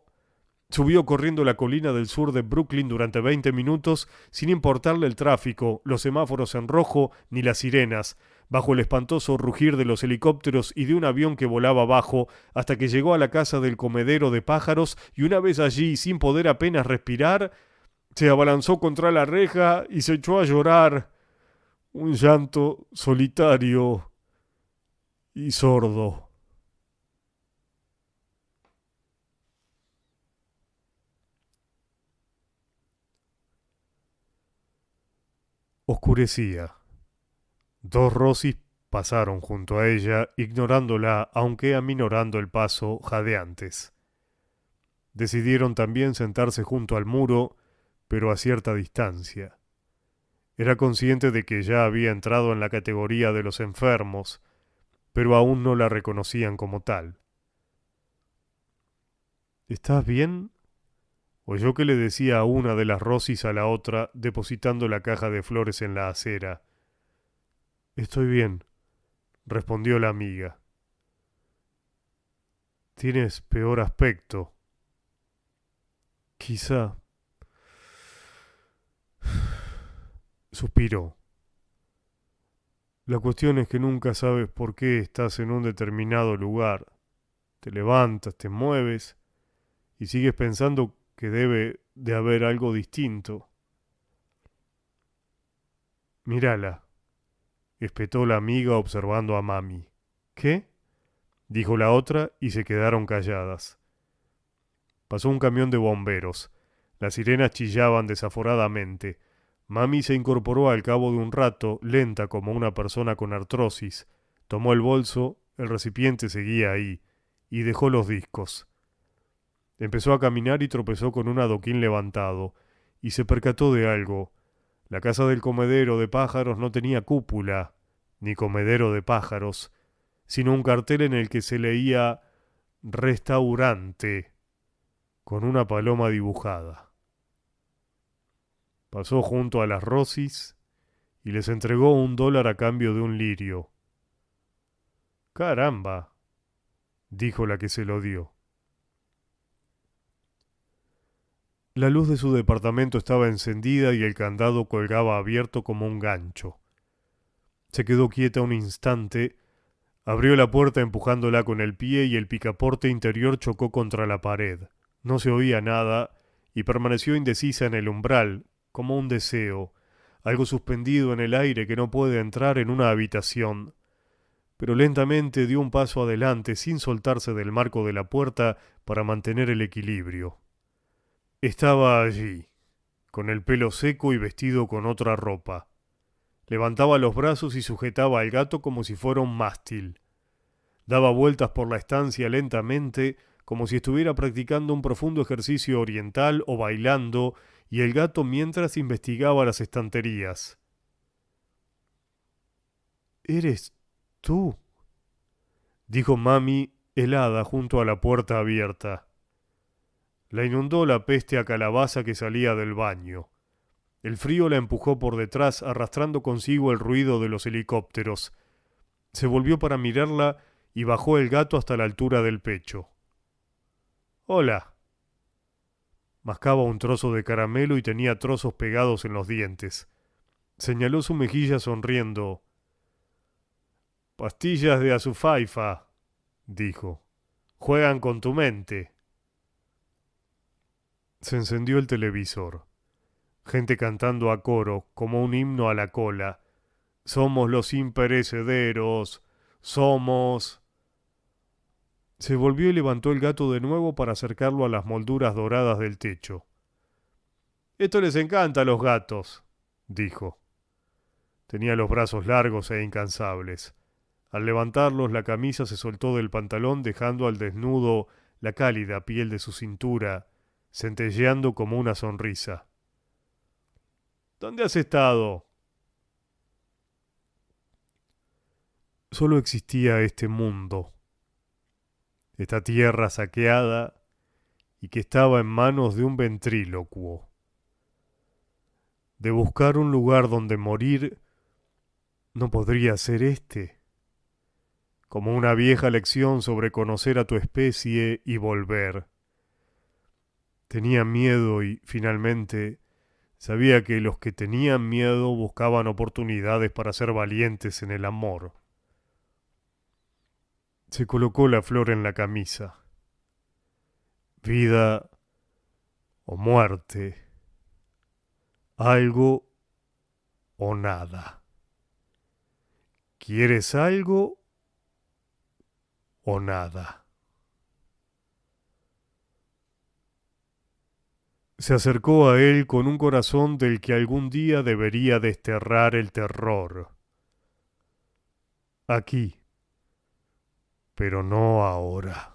Subió corriendo la colina del sur de Brooklyn durante 20 minutos, sin importarle el tráfico, los semáforos en rojo ni las sirenas, bajo el espantoso rugir de los helicópteros y de un avión que volaba abajo, hasta que llegó a la casa del comedero de pájaros y una vez allí, sin poder apenas respirar, se abalanzó contra la reja y se echó a llorar. Un llanto solitario y sordo. Oscurecía. Dos Rosis pasaron junto a ella, ignorándola, aunque aminorando el paso jadeantes. Decidieron también sentarse junto al muro, pero a cierta distancia. Era consciente de que ya había entrado en la categoría de los enfermos, pero aún no la reconocían como tal. ¿Estás bien? Oyó que le decía a una de las Rosis a la otra, depositando la caja de flores en la acera. Estoy bien, respondió la amiga. Tienes peor aspecto. Quizá. Suspiró. La cuestión es que nunca sabes por qué estás en un determinado lugar. Te levantas, te mueves y sigues pensando que debe de haber algo distinto. Mírala, espetó la amiga observando a Mami. ¿Qué? Dijo la otra y se quedaron calladas. Pasó un camión de bomberos. Las sirenas chillaban desaforadamente. Mami se incorporó al cabo de un rato, lenta como una persona con artrosis. Tomó el bolso, el recipiente seguía ahí, y dejó los discos. Empezó a caminar y tropezó con un adoquín levantado, y se percató de algo. La casa del comedero de pájaros no tenía cúpula, ni comedero de pájaros, sino un cartel en el que se leía restaurante, con una paloma dibujada. Pasó junto a las Rosis y les entregó $1 a cambio de un lirio. Caramba, dijo la que se lo dio. La luz de su departamento estaba encendida y el candado colgaba abierto como un gancho. Se quedó quieta un instante, abrió la puerta empujándola con el pie y el picaporte interior chocó contra la pared. No se oía nada y permaneció indecisa en el umbral, como un deseo, algo suspendido en el aire que no puede entrar en una habitación. Pero lentamente dio un paso adelante sin soltarse del marco de la puerta para mantener el equilibrio. Estaba allí, con el pelo seco y vestido con otra ropa. Levantaba los brazos y sujetaba al gato como si fuera un mástil. Daba vueltas por la estancia lentamente, como si estuviera practicando un profundo ejercicio oriental o bailando, y el gato mientras investigaba las estanterías. «¿Eres tú?», dijo mami, helada, junto a la puerta abierta. La inundó la peste a calabaza que salía del baño. El frío la empujó por detrás, arrastrando consigo el ruido de los helicópteros. Se volvió para mirarla y bajó el gato hasta la altura del pecho. «Hola». Mascaba un trozo de caramelo y tenía trozos pegados en los dientes. Señaló su mejilla sonriendo. «Pastillas de azufaifa», dijo. «Juegan con tu mente». Se encendió el televisor. Gente cantando a coro, como un himno a la cola. «Somos los imperecederos. Somos...». Se volvió y levantó el gato de nuevo para acercarlo a las molduras doradas del techo. «Esto les encanta a los gatos», dijo. Tenía los brazos largos e incansables. Al levantarlos, la camisa se soltó del pantalón, dejando al desnudo la cálida piel de su cintura, centelleando como una sonrisa. «¿Dónde has estado?» Solo existía este mundo, esta tierra saqueada y que estaba en manos de un ventrílocuo. De buscar un lugar donde morir, ¿no podría ser este? Como una vieja lección sobre conocer a tu especie y volver. Tenía miedo y, finalmente, sabía que los que tenían miedo buscaban oportunidades para ser valientes en el amor. Se colocó la flor en la camisa. Vida o muerte. Algo o nada. ¿Quieres algo o nada? Se acercó a él con un corazón del que algún día debería desterrar el terror. Aquí, pero no ahora.